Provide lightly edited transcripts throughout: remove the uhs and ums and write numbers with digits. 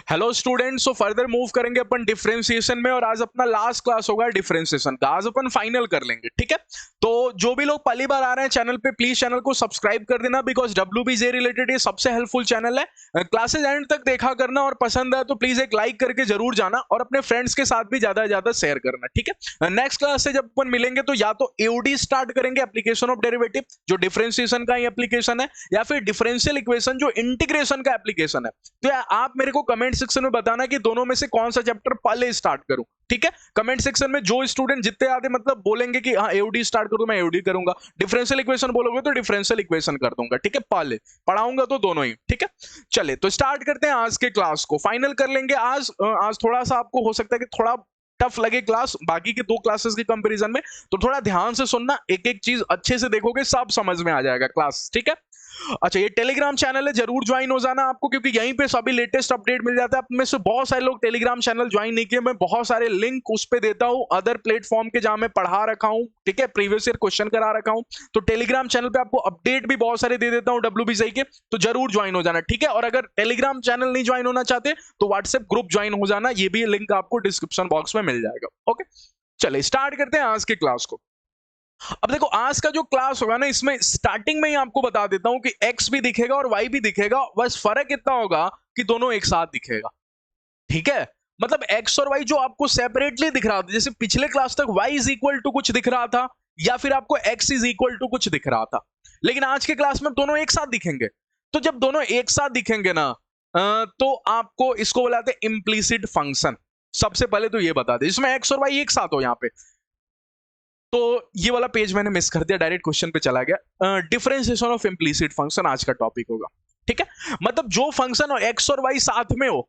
Hello students, so further move करेंगे अपन differentiation में और आज अपना लास्ट क्लास होगा डिफरेंशिएशन का। आज अपन फाइनल कर लेंगे, ठीक है। तो जो भी लोग पहली बार आ रहे हैं चैनल पे, प्लीज चैनल को सब्सक्राइब कर देना बिकॉज WBJ रिलेटेड ये सबसे हेल्पफुल चैनल है। क्लासेस एंड तक देखा करना और पसंद है तो प्लीज एक लाइक करके जरूर जाना और अपने फ्रेंड्स के साथ भी ज्यादा से ज्यादा शेयर करना, ठीक है। नेक्स्ट क्लास से जब अपन मिलेंगे तो या तो एओडी स्टार्ट करेंगे, एप्लीकेशन ऑफ डेरिवेटिव, जो डिफरेंशिएशन का ही एप्लीकेशन है, या फिर डिफरेंशियल इक्वेशन जो इंटीग्रेशन का एप्लीकेशन है। तो आप मेरे को कमेंट सेक्शन में बताना कि दोनों में से कौन सा चैप्टर पहले स्टार्ट करूं, ठीक है। कमेंट सेक्शन में जो स्टूडेंट जितने आते मतलब बोलेंगे कि हाँ एओडी स्टार्ट करूं, मैं एओडी करूंगा। डिफरेंशियल इक्वेशन बोलोगे तो डिफरेंशियल इक्वेशन कर दूंगा, ठीक है। पहले पढ़ाऊंगा तो दोनों ही, ठीक है। चले तो स्टार्ट करते हैं आज के क्लास को, फाइनल कर लेंगे आज। आज थोड़ा सा आपको हो सकता है कि थोड़ा टफ लगे क्लास बाकी के दो क्लासेस के कंपैरिजन में, तो थोड़ा ध्यान से सुनना, एक एक चीज अच्छे से देखोगे सब समझ में आ जाएगा क्लास, ठीक है। अच्छा, ये टेलीग्राम चैनल है, जरूर ज्वाइन हो जाना आपको, क्योंकि यहीं पे सभी लेटेस्ट अपडेट मिल जाता है। आप में से बहुत सारे लोग टेलीग्राम चैनल ज्वाइन नहीं किए, मैं बहुत सारे लिंक उस पे देता हूं अदर प्लेटफॉर्म के जहां मैं पढ़ा रखा हूं, ठीक है। प्रीवियस ईयर क्वेश्चन करा रखा हूं, तो टेलीग्राम चैनल पे आपको अपडेट भी बहुत सारे दे देता हूं WBC के, तो जरूर ज्वाइन हो जाना, ठीक है। और अगर टेलीग्राम चैनल नहीं ज्वाइन होना चाहते तो व्हाट्सएप ग्रुप ज्वाइन हो जाना, ये भी लिंक आपको डिस्क्रिप्शन बॉक्स में मिल जाएगा, ओके। चलिए स्टार्ट करते हैं आज के क्लास को। अब देखो आज का जो क्लास होगा ना, इसमें स्टार्टिंग में ही आपको बता देता हूं कि x भी दिखेगा और y भी दिखेगा, बस फर्क इतना होगा कि दोनों एक साथ दिखेगा, ठीक है। मतलब x और y जो आपको सेपरेटली दिख रहा था, जैसे पिछले क्लास तक y इज इक्वल टू कुछ दिख रहा था या फिर आपको x इज इक्वल टू कुछ दिख रहा था, लेकिन आज के क्लास में दोनों एक साथ दिखेंगे। तो जब दोनों एक साथ दिखेंगे ना, तो आपको इसको बुलाते हैं इम्प्लीसिट फंक्शन। सबसे पहले तो ये बता दे इसमें x और y एक साथ हो यहाँ पे, तो ये वाला पेज मैंने मिस कर दिया, डायरेक्ट क्वेश्चन पे चला गया। डिफरेंशिएशन ऑफ इम्प्लीसिट फंक्शन आज का टॉपिक होगा, ठीक है। मतलब जो फंक्शन x और y साथ में हो,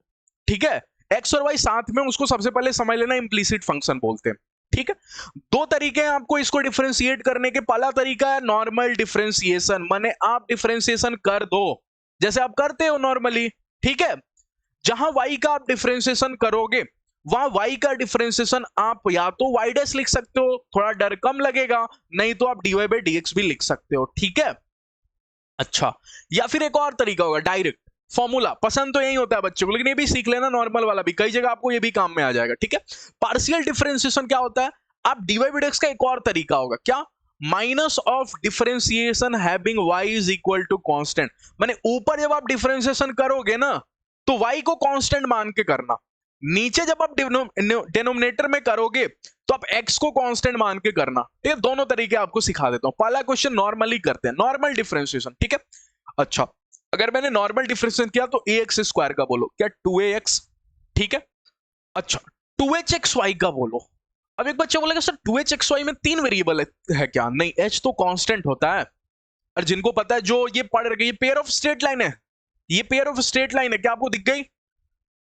ठीक है, x और y साथ में, उसको सबसे पहले समझ लेना इम्प्लीसिट फंक्शन बोलते हैं, ठीक है। दो तरीके हैं आपको इसको डिफरेंशिएट करने के। पहला तरीका है नॉर्मल डिफरेंशिएशन, माने आप डिफरेंशिएशन कर दो जैसे आप करते हो नॉर्मली, ठीक है। जहां y का आप डिफरेंशिएशन करोगे वहां y का डिफरेंशिएशन आप या तो y डैश लिख सकते हो, थोड़ा डर कम लगेगा, नहीं तो आप dy by dx भी लिख सकते हो, ठीक है। अच्छा, या फिर एक और तरीका होगा डायरेक्ट फॉर्मूला, पसंद तो यही होता है बच्चों को, लेकिन ये भी सीख लेना नॉर्मल वाला भी, कई जगह आपको ये भी काम में आ जाएगा, ठीक है। पार्शियल डिफरेंशिएशन क्या होता है, आप dy by dx का एक और तरीका होगा, क्या, minus of differentiation having y is equal to constant. माने ऊपर जब आप डिफरेंशिएशन करोगे ना तो y को कांस्टेंट मान के करना, नीचे जब आप डिनोमिनेटर में करोगे तो आप x को कांस्टेंट मान के करना, ठीक है। दोनों तरीके आपको सिखा देता हूं। पहला क्वेश्चन नॉर्मली करते हैं, नॉर्मल डिफरेंशिएशन, ठीक है। अच्छा, अगर मैंने नॉर्मल डिफरेंशिएशन किया तो ax स्क्वायर का बोलो, क्या 2ax, ठीक है। अच्छा, 2hxy का बोलो। अब एक बच्चा बोलेगा सर 2hxy में 3 वेरिएबल है क्या? नहीं, h तो कांस्टेंट होता है। और जिनको पता है, जो ये पढ़ रहे, ये पेयर ऑफ स्ट्रेट लाइन है, ये पेयर ऑफ स्ट्रेट लाइन है, क्या आपको दिख गई?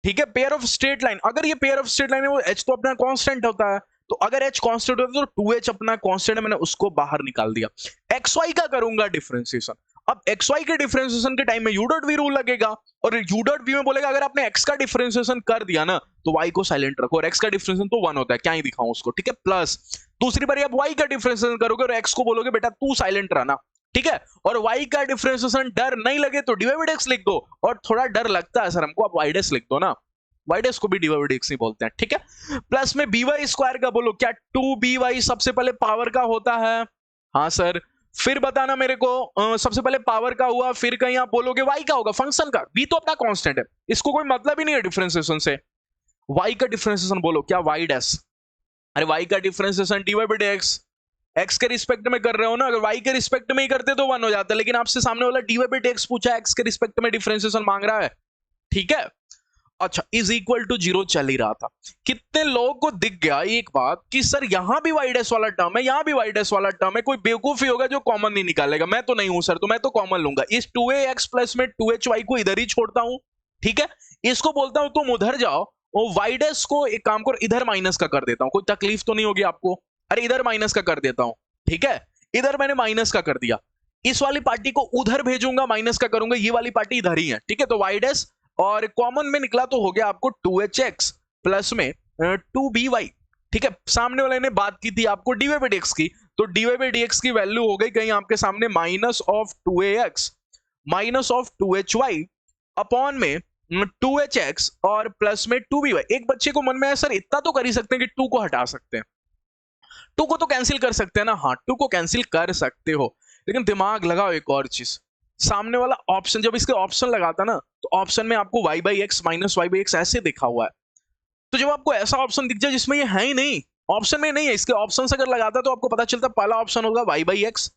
ठीक है, पेयर ऑफ स्ट्रेट लाइन, अगर ये पेयर ऑफ स्ट्रेट लाइन है वो h तो अपना कांस्टेंट होता है, तो अगर h कांस्टेंट होता है तो 2h अपना कांस्टेंट है, मैंने उसको बाहर निकाल दिया। xy का करूंगा डिफरेंशिएशन, अब xy के डिफरेंशिएशन के टाइम में u डॉट v रूल लगेगा, और u डॉट v में बोलेगा अगर आपने x का डिफरेंशिएशन कर दिया ना तो y को साइलेंट रखो, और x का डिफरेंशिएशन तो 1 होता है, क्या ही दिखाऊं उसको, ठीक है। प्लस दूसरी बार आप y का डिफरेंशिएशन करोगे और x को बोलोगे बेटा तू साइलेंट रहना, ठीक है। और y का डिफरेंशिएशन डर नहीं लगे तो dy by dx लिख दो, और थोड़ा डर लगता है सर हमको, आप y डैश लिख दो ना, y डैश को भी dy by dx नहीं बोलते हैं, ठीक है। प्लस में by स्क्वायर का बोलो, क्या 2by सबसे पहले पावर का होता है? हाँ सर। फिर बताना मेरे को, सबसे पहले पावर का हुआ, फिर कहीं आप बोलोगे y का होगा, फंक्शन का, v तो अपना कांस्टेंट है, इसको कोई मतलब ही नहीं है डिफरेंशिएशन से। y का डिफरेंशिएशन बोलो, क्या y डैश, अरे y का differentiation dy by dx, x के रिस्पेक्ट में कर रहे हो ना, अगर y के रिस्पेक्ट में ही करते तो 1 हो जाता है, लेकिन आपसे सामने वाला dy by dx पूछा, x के रिस्पेक्ट में डिफरेंशिएशन मांग रहा है, ठीक है। अच्छा, इज इक्वल टू 0 चल ही रहा था। कितने लोगों को दिख गया एक बात कि सर यहां भी y डैश वाला टर्म है, यहां भी y डैश वाला टर्म है, कोई बेवकूफी होगा जो कॉमन नहीं निकालेगा, मैं तो नहीं हूं सर, तो मैं तो कॉमन लूंगा, इस 2ax प्लस में 2hy को इधर ही छोड़ता हूं, ठीक है। इसको बोलता हूं तुम उधर जाओ, और y डैश को एक काम करो इधर माइनस का कर देता हूं, कोई तकलीफ तो नहीं होगी आपको, अरे इधर माइनस का कर देता हूं, ठीक है। इधर मैंने माइनस का कर दिया, इस वाली पार्टी को उधर भेजूंगा, माइनस का करूंगा, ये वाली पार्टी इधर ही है, ठीक है। तो y डैश और कॉमन में निकला तो हो गया आपको 2hx प्लस में 2by, ठीक है। सामने वाले ने बात की थी आपको dy by dx की, तो dy by dx की वैल्यू हो गई कहीं आपके सामने minus of 2ax minus of 2hy upon में 2hx और प्लस में 2by। एक बच्चे को मन में है सर इतना तो कर ही सकते हैं कि 2 को हटा सकते हैं, 2 को तो कैंसिल कर सकते हैं ना। हाँ 2 को कैंसिल कर सकते हो, लेकिन दिमाग लगाओ एक और चीज, सामने वाला ऑप्शन जब इसके ऑप्शन लगाता ना तो ऑप्शन में आपको y by x minus y by x ऐसे दिखा हुआ है। तो जब आपको ऐसा ऑप्शन दिख जाए जिसमें ये है ही नहीं, ऑप्शन में नहीं है, इसके ऑप्शन अगर लगाता तो आपको पता चलता पहला ऑप्शन होगा y बाई एक्स,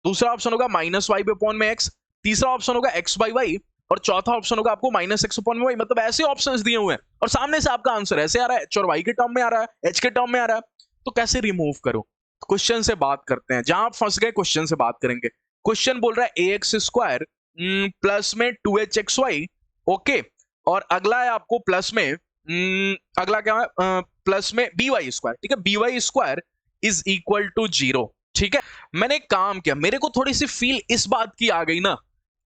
दूसरा ऑप्शन होगा माइनस वाई अपॉन में एक्स, तीसरा ऑप्शन होगा x बाई वाई और चौथा ऑप्शन होगा आपको माइनस एक्स अपॉन में वाई। मतलब ऐसे ऑप्शंस दिए हुए हैं और सामने से आपका आंसर ऐसे आ रहा है, h और y के टर्म में आ रहा है, h के टर्म में आ रहा है। तो कैसे रिमूव करो? क्वेश्चन से बात करते हैं, जहां आप फंस गए क्वेश्चन से बात करेंगे। क्वेश्चन बोल रहा है ax स्क्वायर प्लस में 2hxy, ओके, और अगला है आपको प्लस में अगला क्या है प्लस में by स्क्वायर, ठीक है, by square is equal to 0, ठीक है। मैंने एक काम किया, मेरे को थोड़ी सी फील इस बात की आ गई ना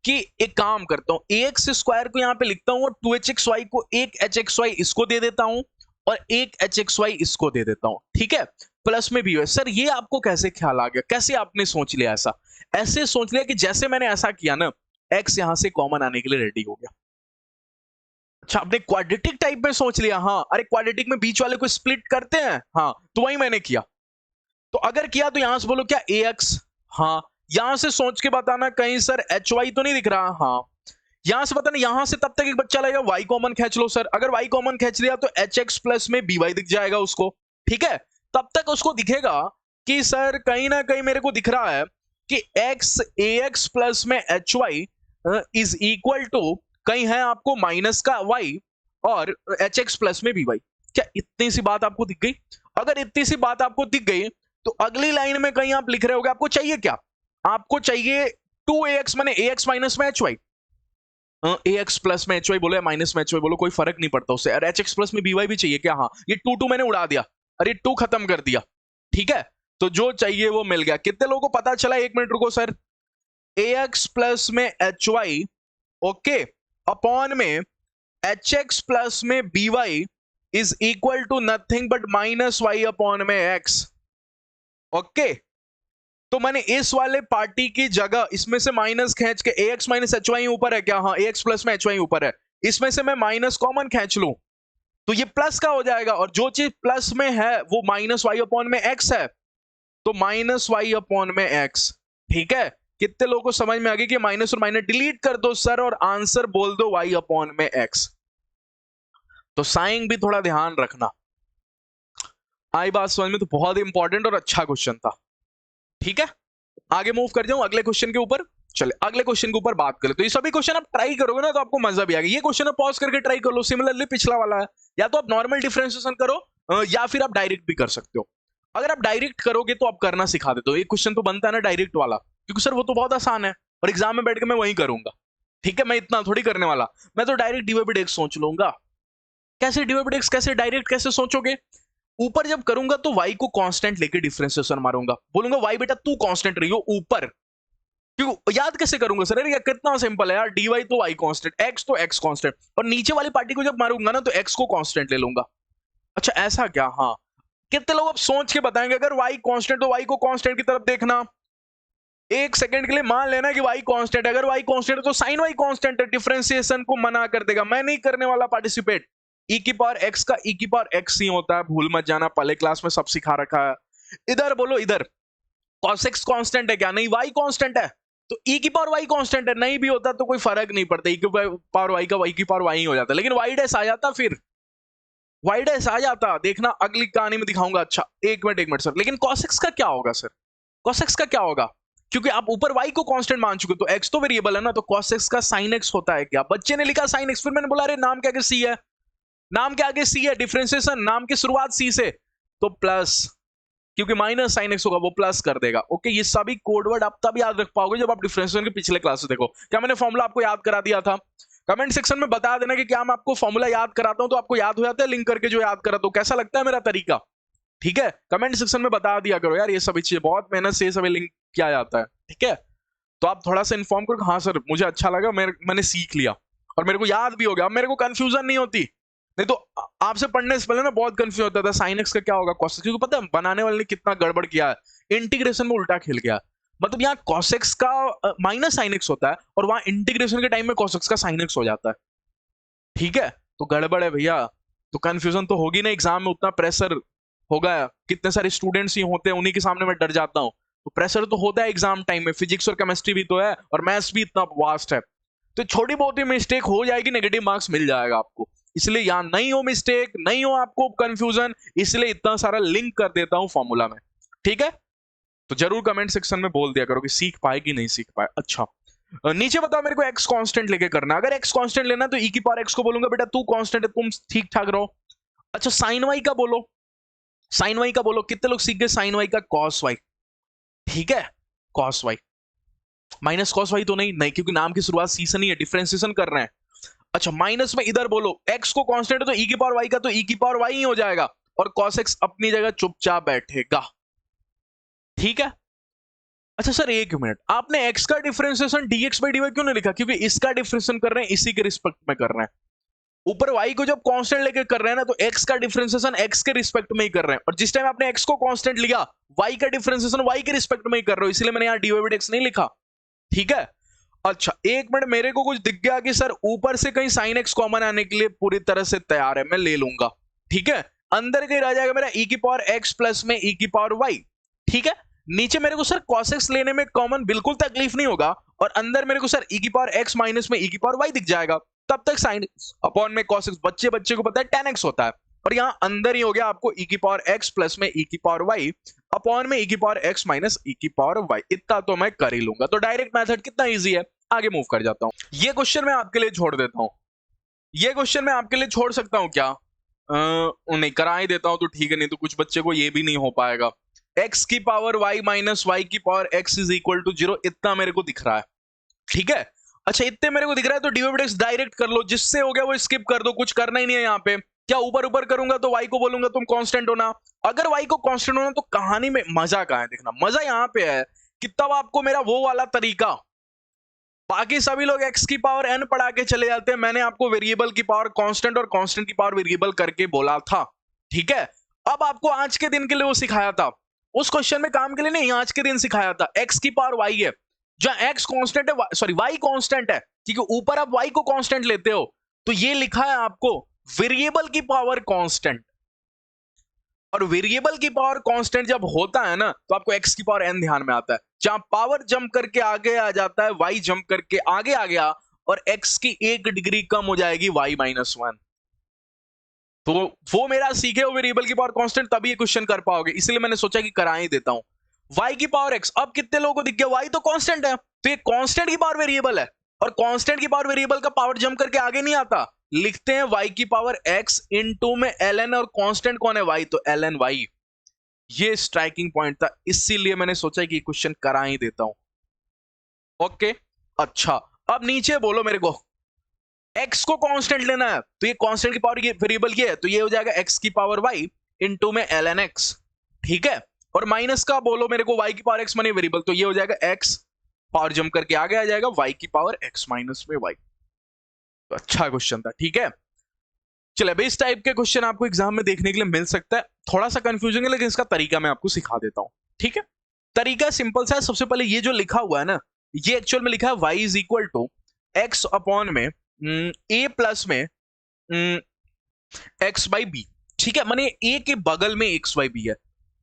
कि एक काम करता हूं, ax स्क्वायर को यहां पे लिखता हूं और 2hxy को एक hxy इसको दे देता हूं और एक hxy इसको दे देता हूं, ठीक है, प्लस में by। सर ये आपको कैसे ख्याल आ गया, कैसे आपने सोच लिया ऐसा? ऐसे सोच लिया कि जैसे मैंने ऐसा किया ना, x यहां से कॉमन आने के लिए रेडी हो गया। अच्छा आपने क्वाड्रेटिक टाइप में सोच लिया, हाँ अरे क्वाड्रेटिक में बीच वाले को स्प्लिट करते हैं, हाँ तो वही मैंने किया। तो अगर किया तो यहां से बोलो क्या ax, हाँ यहां से सोच के बताना कहीं सर hy तो नहीं दिख रहा, हाँ यहां से बताना, यहां से तब तक एक बच्चा लगेगा y कॉमन खींच लो सर, अगर y कॉमन खींच लिया तो hx प्लस में by दिख जाएगा उसको, ठीक है। तब तक उसको दिखेगा कि सर कहीं ना कहीं मेरे को दिख रहा है कि x ax प्लस में hy इज इक्वल टू कहीं है आपको माइनस का y और hx प्लस में by। क्या इतनी सी बात आपको दिख गई? अगर इतनी सी बात आपको दिख गई तो अगली लाइन में कहीं आप लिख रहे होगे आपको चाहिए क्या? आपको चाहिए 2ax माने ax माइनस में hy, ax प्लस में hy बोलो या माइनस में hy बोलो कोई फर्क नहीं पड़ता उससे, और hx प्लस में by भी चाहिए क्या? हाँ ये 2 मैंने उड़ा दिया, अरे 2 खत्म कर दिया, ठीक है। तो जो चाहिए वो मिल गया। कितने लोगों को पता चला? 1 मिनट रुको सर, ax प्लस में hy, ओके, अपॉन में hx प्लस में by is equal to nothing but minus y upon में x, ओके। तो मैंने इस वाले पार्टी की जगह इसमें से माइनस खींच के ax माइनस hy ऊपर है क्या? हाँ ax प्लस में hy ऊपर है, इसमें से मैं माइनस कॉमन खींच लूं तो ये प्लस का हो जाएगा, और जो चीज प्लस में है वो माइनस वाई अपॉन में x है, तो माइनस वाई अपॉन में x, ठीक है। कितने लोगों को समझ में आ गई कि माइनस और माइनस डिलीट कर दो सर और आंसर बोल दो y अपॉन में x। तो साइन भी थोड़ा ध्यान रखना। आई बात समझ में? तो बहुत इंपॉर्टेंट और अच्छा क्वेश्चन था, ठीक है। आगे मूव कर जाऊं अगले क्वेश्चन के ऊपर। चले अगले क्वेश्चन के ऊपर बात करें। तो ये सभी क्वेश्चन आप ट्राई करोगे ना तो आपको मजा भी आएगा। ये क्वेश्चन आप पॉज करके ट्राई कर लो, सिमिलरली पिछला वाला है, या तो आप नॉर्मल डिफरेंशिएशन करो या फिर आप डायरेक्ट भी कर सकते हो। अगर आप डायरेक्ट करोगे तो आप करना सिखा देते हो। एक क्वेश्चन तो बनता है ना डायरेक्ट वाला, क्योंकि सर वो तो बहुत आसान है और एग्जाम में बैठ के मैं वही करूंगा, ठीक है, मैं इतना थोड़ी करने वाला, मैं तो डायरेक्ट dy by dx सोच लूंगा। कैसे dy by dx, कैसे डायरेक्ट कैसे सोचोगे? ऊपर जब करूंगा तो y को कांस्टेंट लेके डिफरेंशिएशन मारूंगा, बोलूंगा y बेटा तू कांस्टेंट रही हो ऊपर, क्यों याद कैसे करूंगा सर? अरे कितना सिंपल है यार, dy तो y कांस्टेंट, x तो x कांस्टेंट, और नीचे वाली पार्टी को जब मारूंगा ना तो x को कांस्टेंट ले लूंगा। अच्छा ऐसा क्या? हाँ कितने लोग अब सोच के बताएंगे अगर y कांस्टेंट तो y को कांस्टेंट की तरफ देखना। एक सेकंड के लिए मान लेना कि y कांस्टेंट, अगर y कांस्टेंट है तो sin y कांस्टेंट है, डिफरेंशिएशन को मना कर देगा। मैं नहीं करने वाला पार्टिसिपेट। e की पावर x का e की पावर x ही होता है, भूल मत जाना, पहले क्लास में सब सिखा रखा है। इधर बोलो, इधर cos x कांस्टेंट है क्या? नहीं, y कांस्टेंट है, तो e की पावर y कांस्टेंट है। नहीं भी होता तो कोई फर्क नहीं पड़ता, e की पावर y का y की पावर y ही हो जाता, लेकिन y डैश आ जाता, फिर y डैश आ जाता। देखना अगली कहानी में दिखाऊंगा। अच्छा एक मिनट सर, लेकिन cos x का क्या होगा सर? cos x का क्या होगा? क्योंकि आप ऊपर y को कांस्टेंट मान चुके तो x तो वेरिएबल है ना, तो cos x का sin x होता है क्या? बच्चे ने लिखा sin x, फिर मैंने बोला अरे नाम के आगे c है, नाम के आगे c है, डिफरेंशिएशन नाम की शुरुआत c से, तो प्लस, क्योंकि माइनस sin x होगा वो प्लस कर देगा। ओके, ये सभी कोडवर्ड आप तब याद रख पाओगे जब आप डिफरेंशिएशन के पिछले क्लास से देखो। क्या मैंने फॉर्मूला आपको याद करा दिया था? कमेंट सेक्शन में बता देना कि क्या मैं आपको फॉर्मूला याद कराता हूं तो आपको याद हो जाता है लिंक करके जो याद कराता हूं। कैसा लगता है मेरा तरीका? ठीक है, कमेंट सेक्शन में बता दिया करो यार, ये सभी चीजें बहुत मेहनत से ये सभी लिंक किया जाता है, ठीक है। तो आप थोड़ा सा इन्फॉर्म करो, हाँ सर मुझे अच्छा लगा, मैंने सीख लिया और मेरे को याद भी हो गया, अब मेरे को कंफ्यूजन नहीं होती। नहीं तो आपसे पढ़ने से पहले ना बहुत कंफ्यूज होता था, sin x का क्या होगा, cos x, क्योंकि पता है बनाने वाले ने कितना गड़बड़ किया है, इंटीग्रेशन में उल्टा खेल गया। मतलब यहाँ cos x का माइनस sin x होता है और वहां इंटीग्रेशन के टाइम में cos x का sin x हो जाता है। ठीक है, तो गड़बड़ है भैया, तो कंफ्यूजन तो होगी ना, एग्जाम में उतना प्रेशर होगा, कितने सारे स्टूडेंट्स ही होते हैं, उन्हीं के सामने मैं डर जाता हूँ, तो प्रेशर तो होता है एग्जाम टाइम में, फिजिक्स और केमिस्ट्री भी तो है और मैथ्स भी इतना वास्ट है, तो छोटी बहुत ही मिस्टेक हो जाएगी, नेगेटिव मार्क्स मिल जाएगा आपको, इसलिए यहां नहीं हो मिस्टेक, नहीं हो आपको कंफ्यूजन, इसलिए इतना सारा लिंक कर देता हूं फॉर्मूला में, ठीक है। तो जरूर कमेंट सेक्शन में बोल दिया करो कि सीख पाए कि नहीं सीख पाए। अच्छा, नीचे बताओ मेरे को एक्स कांस्टेंट लेके करना, अगर एक्स कांस्टेंट लेना तो ई की पावर एक्स को बोलूंगा बेटा तू कांस्टेंट है, तुम ठीक ठाक रहो। अच्छा, साइन वाई का बोलो, साइन वाई का बोलो, कितने लोग सीख गए साइन वाई का कॉस वाई, ठीक है, cos y, minus cos y तो नहीं, नहीं क्योंकि नाम की शुरुआत सी से नहीं है, डिफरेंशिएशन कर रहे हैं। अच्छा, माइनस में इधर बोलो, एक्स को कांस्टेंट है तो ई की पावर वाई का तो ई की पावर वाई ही हो जाएगा, और कॉस एक्स अपनी जगह चुपचाप बैठेगा, ठीक है। अच्छा सर एक मिनट, आपने x का डिफरेंशिएशन dx बाई dy क्यों नहीं लिखा, क्योंकि इसका डिफरेंशिएशन कर रहे हैं इसी के रिस्पेक्ट में कर रहे हैं, ऊपर y को जब कांस्टेंट लेके कर रहे हैं ना तो x का डिफरेंशिएशन x के रिस्पेक्ट में ही कर रहे हैं, और जिस टाइम आपने x को कांस्टेंट लिया y का डिफरेंशिएशन y के रिस्पेक्ट में ही कर रहे हो, इसलिए मैंने यहां dy बाई dx नहीं लिखा, ठीक है। अच्छा एक मिनट, मेरे को कुछ दिख गया कि सर ऊपर से कहीं साइन x कॉमन आने के लिए पूरी तरह से तैयार है, मैं ले लूंगा, ठीक है, अंदर कहीं रह जाएगा मेरा e की पावर x प्लस में e की पावर y, ठीक है। नीचे मेरे को सर cos x लेने में कॉमन बिल्कुल तकलीफ नहीं होगा, और अंदर मेरे को सर e की पावर x माइनस में e की पावर y दिख जाएगा, तब तक साइन अपॉन में cos x, बच्चे बच्चे को पता है tan x होता है, और यहां अंदर ही हो गया आपको e की पावर x प्लस में e की पावर y अपॉन में e की पावर x माइनस e की पावर y, इतना तो मैं कर ही लूंगा, तो डायरेक्ट मेथड कितना इजी है, आगे मूव कर जाता हूं। ये क्वेश्चन मैं आपके लिए छोड़ देता हूं, ये क्वेश्चन मैं आपके लिए छोड़ सकता हूं क्या, नहीं करा ही देता हूं तो ठीक है, नहीं तो कुछ बच्चे को ये भी नहीं हो पाएगा, x की पावर y माइनस y की power x is equal to 0, इतना मेरे को दिख रहा है, ठीक है। अच्छा इतने मेरे को दिख रहा है तो dy डायरेक्ट कर लो, जिससे हो गया वो स्किप कर दो, कुछ करना ही नहीं है यहाँ पे, क्या ऊपर ऊपर करूंगा तो y को बोलूंगा तुम कांस्टेंट होना, अगर y को कांस्टेंट होना तो कहानी में मजा कहां है, देखना मजा यहाँ पे है कि तब आपको मेरा वो वाला तरीका, बाकी सभी लोग x की पावर n पढ़ा के चले जाते हैं, मैंने आपको वेरिएबल की पावर कांस्टेंट और कांस्टेंट की पावर वेरिएबल करके बोला था, ठीक है। अब आपको आज के दिन के लिए वो सिखाया था, उस क्वेश्चन में काम के लिए नहीं, आज के दिन सिखाया था, x की पावर y है, जहां x कांस्टेंट है, सॉरी y कांस्टेंट है, क्योंकि ऊपर आप y को कांस्टेंट लेते हो, तो ये लिखा है आपको वेरिएबल की पावर कांस्टेंट, और वेरिएबल की पावर कांस्टेंट जब होता है ना तो आपको x की पावर n ध्यान में आता है, जहां पावर जंप करके आगे आ जाता है, y जंप करके आगे आ गया, और x की 1 डिग्री कम हो जाएगी y माइनस 1, तो वो मेरा सीखे हो वेरिएबल की पावर कांस्टेंट, तभी ये क्वेश्चन कर पाओगे, इसलिए मैंने सोचा कि करा ही देता हूं। y की पावर x, अब कितने लोगों को दिख गया, y तो कांस्टेंट है, तो ये कांस्टेंट की पावर वेरिएबल है, और कांस्टेंट की पावर वेरिएबल का पावर जंप करके आगे नहीं आता, लिखते हैं y की पावर x इनटू में ln, और कांस्टेंट कौन है y, तो ln y, ये स्ट्राइकिंग पॉइंट था, इसीलिए मैंने सोचा कि क्वेश्चन करा ही देता हूं, ओके। अच्छा अब नीचे बोलो मेरे को, x को कांस्टेंट लेना है तो ये कांस्टेंट की पावर वेरिएबल ये है, तो ये हो जाएगा x की पावर y इनटू में ln x, ठीक है, और माइनस का बोलो मेरे को y की पावर x माने वेरिएबल, तो ये हो जाएगा x पावर जंप करके आगे आ जाएगा y की पावर x माइनस में y, तो अच्छा क्वेश्चन था, ठीक है। चलिए अभी इस टाइप के क्वेश्चन आपको एग्जाम में देखने के लिए मिल सकता है, थोड़ा सा कंफ्यूजिंग है लेकिन इसका तरीका मैं आपको सिखा देता हूं, ठीक है। तरीका सिंपल सा है, सबसे पहले ये जो लिखा हुआ है ना, ये एक्चुअल में लिखा है y is equal to x upon में a प्लस में x बाई बी, ठीक है, माने a के बगल में x बाई बी है,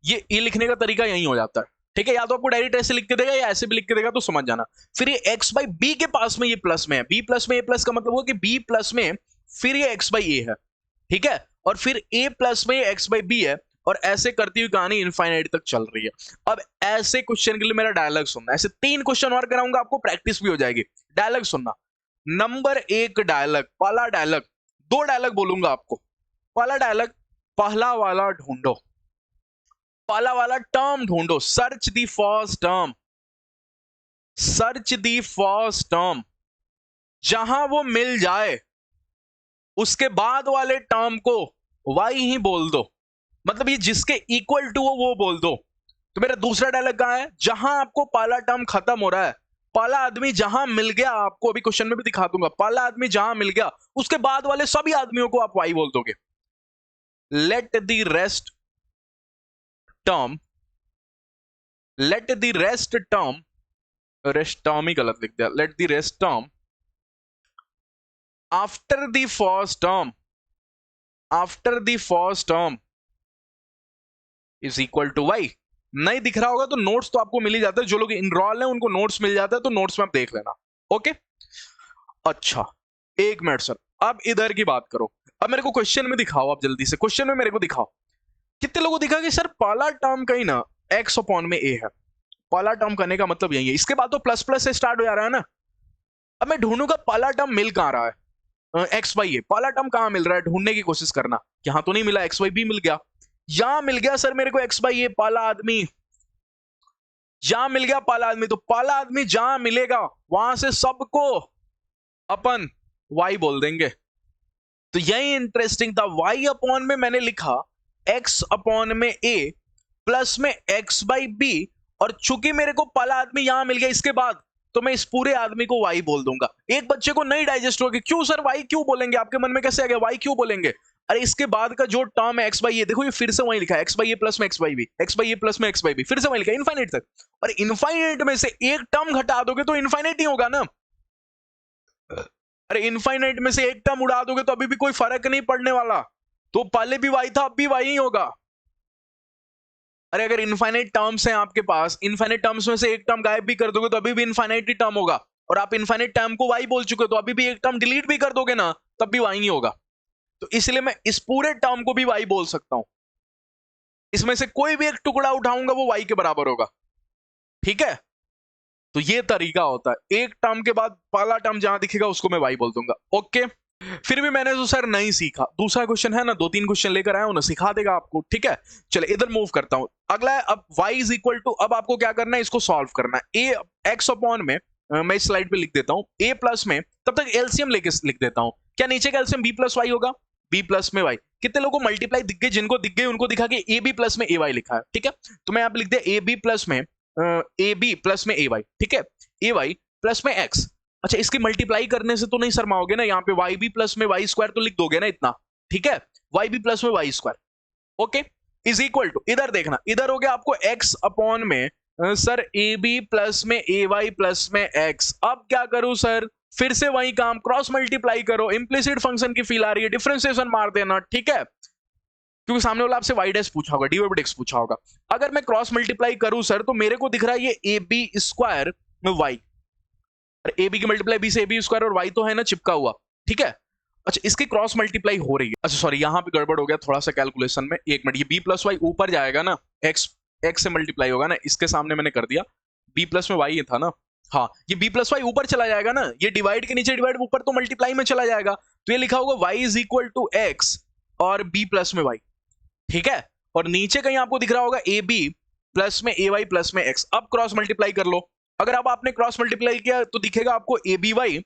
ये लिखने का तरीका यही हो जाता है, ठीक है, या तो आपको डायरेक्ट ऐसे लिख के देगा या ऐसे भी लिख के देगा, तो समझ जाना। फिर ये x बाई बी के पास में ये प्लस में है, b प्लस में a प्लस का मतलब हुआ कि b प्लस में फिर ये x बाई a है, ठीक है, और फिर a प्लस में x बाई बी है, और ऐसे करती हुई कहानी इनफाइनाइट तक चल रही है। अब ऐसे क्वेश्चन के लिए मेरा डायलॉग सुनना, ऐसे 3 क्वेश्चन और कराऊंगा, आपको प्रैक्टिस भी हो जाएगी, डायलॉग सुनना। नंबर 1 डायलॉग, पहला डायलॉग, 2 डायलॉग बोलूंगा आपको, पहला डायलॉग, पहला वाला ढूंढो, पहला वाला टर्म ढूंढो, search the first term, search the first term, जहां वो मिल जाए उसके बाद वाले टर्म को y ही बोल दो, मतलब ये जिसके इक्वल टू हो वो बोल दो। तो मेरा दूसरा डायलॉग कहां है, जहां आपको पहला टर्म खत्म हो रहा है, पहला आदमी जहां मिल गया, आपको अभी क्वेश्चन में भी दिखा दूंगा, पहला आदमी जहां मिल गया उसके बाद वाले सभी आदमियों को आप y बोल दोगे। Let the rest term, let the rest term, rest term ही गलत लिख दिया, let the rest term after the first term is equal to y. नहीं दिख रहा होगा तो नोट्स तो आपको मिल ही जाता है, जो लोग इनरोल हैं उनको नोट्स मिल जाता है, तो नोट्स में आप देख लेना। ओके अच्छा, एक मिनट सर, अब इधर की बात करो। अब मेरे को क्वेश्चन में दिखाओ, आप जल्दी से क्वेश्चन में मेरे को दिखाओ। कितने लोगों को दिखा कि सर पहला टर्म कहीं ना एक्स अपॉन में ए है। पहला टर्म करने का मतलब यही है, इसके बाद तो प्लस प्लस से स्टार्ट हो जा रहा है ना। अब मैं ढूंढूंगा पहला टर्म मिल कहां रहा है, एक्स वाई है, पहला टर्म कहां मिल रहा है, ढूंढने की कोशिश करना। यहां तो नहीं मिला, एक्स वाई भी मिल गया, यहां मिल गया सर मेरे को एक्स वाई, ये पहला आदमी जहां मिल गया, पहला आदमी। तो पहला आदमी जहां मिलेगा वहां से सबको अपन वाई बोल देंगे। तो यही इंटरेस्टिंग था, वाई अपॉन में मैंने लिखा एक्स अपॉन में ए प्लस में एक्स बाई बी, और चूंकि मेरे को पहला आदमी यहां मिल गया इसके बाद, तो मैं इस पूरे आदमी को वाई बोल दूंगा। एक बच्चे को नहीं डाइजेस्ट होगी, क्यों सर वाई क्यों बोलेंगे, आपके मन में कैसे आ गया वाई क्यों बोलेंगे। अरे इसके बाद का जो टर्म है एक्स बाई ए, देखो ये फिर से वही लिखा है, एक्स बाई ए प्लस में x by b, x by a plus में एक्स बाई बी, फिर से वही लिखा है इनफाइनाइट तक। और इनफाइनाइट में से एक टर्म घटा दोगे तो इनफाइनाइट ही होगा ना। अरे इनफाइनाइट में से एक टर्म उड़ा दोगे तो अभी भी कोई फर्क नहीं पड़ने वाला, तो पहले भी वाई था अब भी वाई ही होगा। अरे अगर इनफाइनाइट टर्म्स हैं आपके पास, इनफाइनाइट टर्म्स में से एक टर्म गायब भी कर दोगे तो अभी भी इनफाइनाइट ही टर्म होगा, और आप इनफाइनाइट टर्म को वाई बोल चुके हो तो अभी भी एक टर्म डिलीट भी कर दोगे ना तब भी वाई ही होगा। तो इसलिए मैं इस पूरे टर्म को भी वाई बोल सकता हूं, इसमें से कोई भी एक टुकड़ा उठाऊंगा वो वाई के बराबर होगा। ठीक है, तो ये तरीका होता है, एक टर्म के बाद पहला टर्म जहां दिखेगा उसको मैं वाई बोल दूंगा। ओके, फिर भी मैंने तो सर नहीं सीखा, दूसरा क्वेश्चन है ना, 2-3 क्वेश्चन लेकर आया हूं ना, सिखा देगा आपको। ठीक है, चले इधर मूव करता हूं। अगला है अब y इज इक्वल टू, अब आपको क्या करना है, इसको सॉल्व करना है। ए एक्स अपॉन में मैं इस स्लाइड पे लिख देता हूं ए प्लस में, तब तक एलसीएम लेके लिख देता हूं। क्या नीचे का एलसीएम बी प्लस वाई होगा, बी प्लस में वाई। कितने लोगों को मल्टीप्लाई दिख गए, जिनको दिख गए उनको दिखा कि ए बी प्लस में ए वाई लिखा है। ठीक है, तो मैं यहाँ पे लिख दिया ए बी प्लस में ए बी प्लस में ए वाई। ठीक है, ए वाई प्लस में एक्स। अच्छा, इसकी मल्टीप्लाई करने से तो नहीं शर्माओगे ना, यहाँ पे वाई बी प्लस में वाई स्क्वायर तो लिख दोगे ना इतना। ठीक है, वाई बी प्लस में y square okay is equal to, इधर देखना, इधर हो गया आपको एक्स अपॉन में सर ए बी प्लस में ए वाई प्लस में एक्स। अब क्या करूं सर, फिर से वही काम, क्रॉस मल्टीप्लाई करो, इंप्लिसिट फंक्शन की फील आ रही है, डिफरेंशिएशन मार देना। ठीक है, क्योंकि सामने वाला आपसे वाई डैश पूछा होगा, डी बाई एक्स पूछा होगा। अगर मैं क्रॉस मल्टीप्लाई करूं सर तो मेरे को दिख रहा है ये ए बी स्क्वायर में वाई, ए बी की मल्टीप्लाई बी से ए बी स्क्वायर और वाई तो है ना चिपका हुआ। ठीक है, अच्छा इसकी क्रॉस मल्टीप्लाई हो रही है, अच्छा सॉरी यहाँ पे गड़बड़ हो गया थोड़ा सा कैलकुलेशन में, एक मिनट, ये बी प्लस वाई ऊपर जाएगा ना, एक्स एक्स से मल्टीप्लाई होगा ना, इसके सामने मैंने कर दिया, बी प्लस में वाई था ना, हाँ ये बी प्लस वाई ऊपर चला जाएगा ना, ये डिवाइड के नीचे डिवाइड ऊपर तो मल्टीप्लाई में चला जाएगा, तो ये लिखा होगा y is equal to x और बी प्लस में वाई। ठीक है, और नीचे कहीं आपको दिख रहा होगा ए बी प्लस में ए वाई प्लस में एक्स। अब क्रॉस मल्टीप्लाई कर लो, अगर अब आपने क्रॉस मल्टीप्लाई किया तो दिखेगा आपको ए बी वाई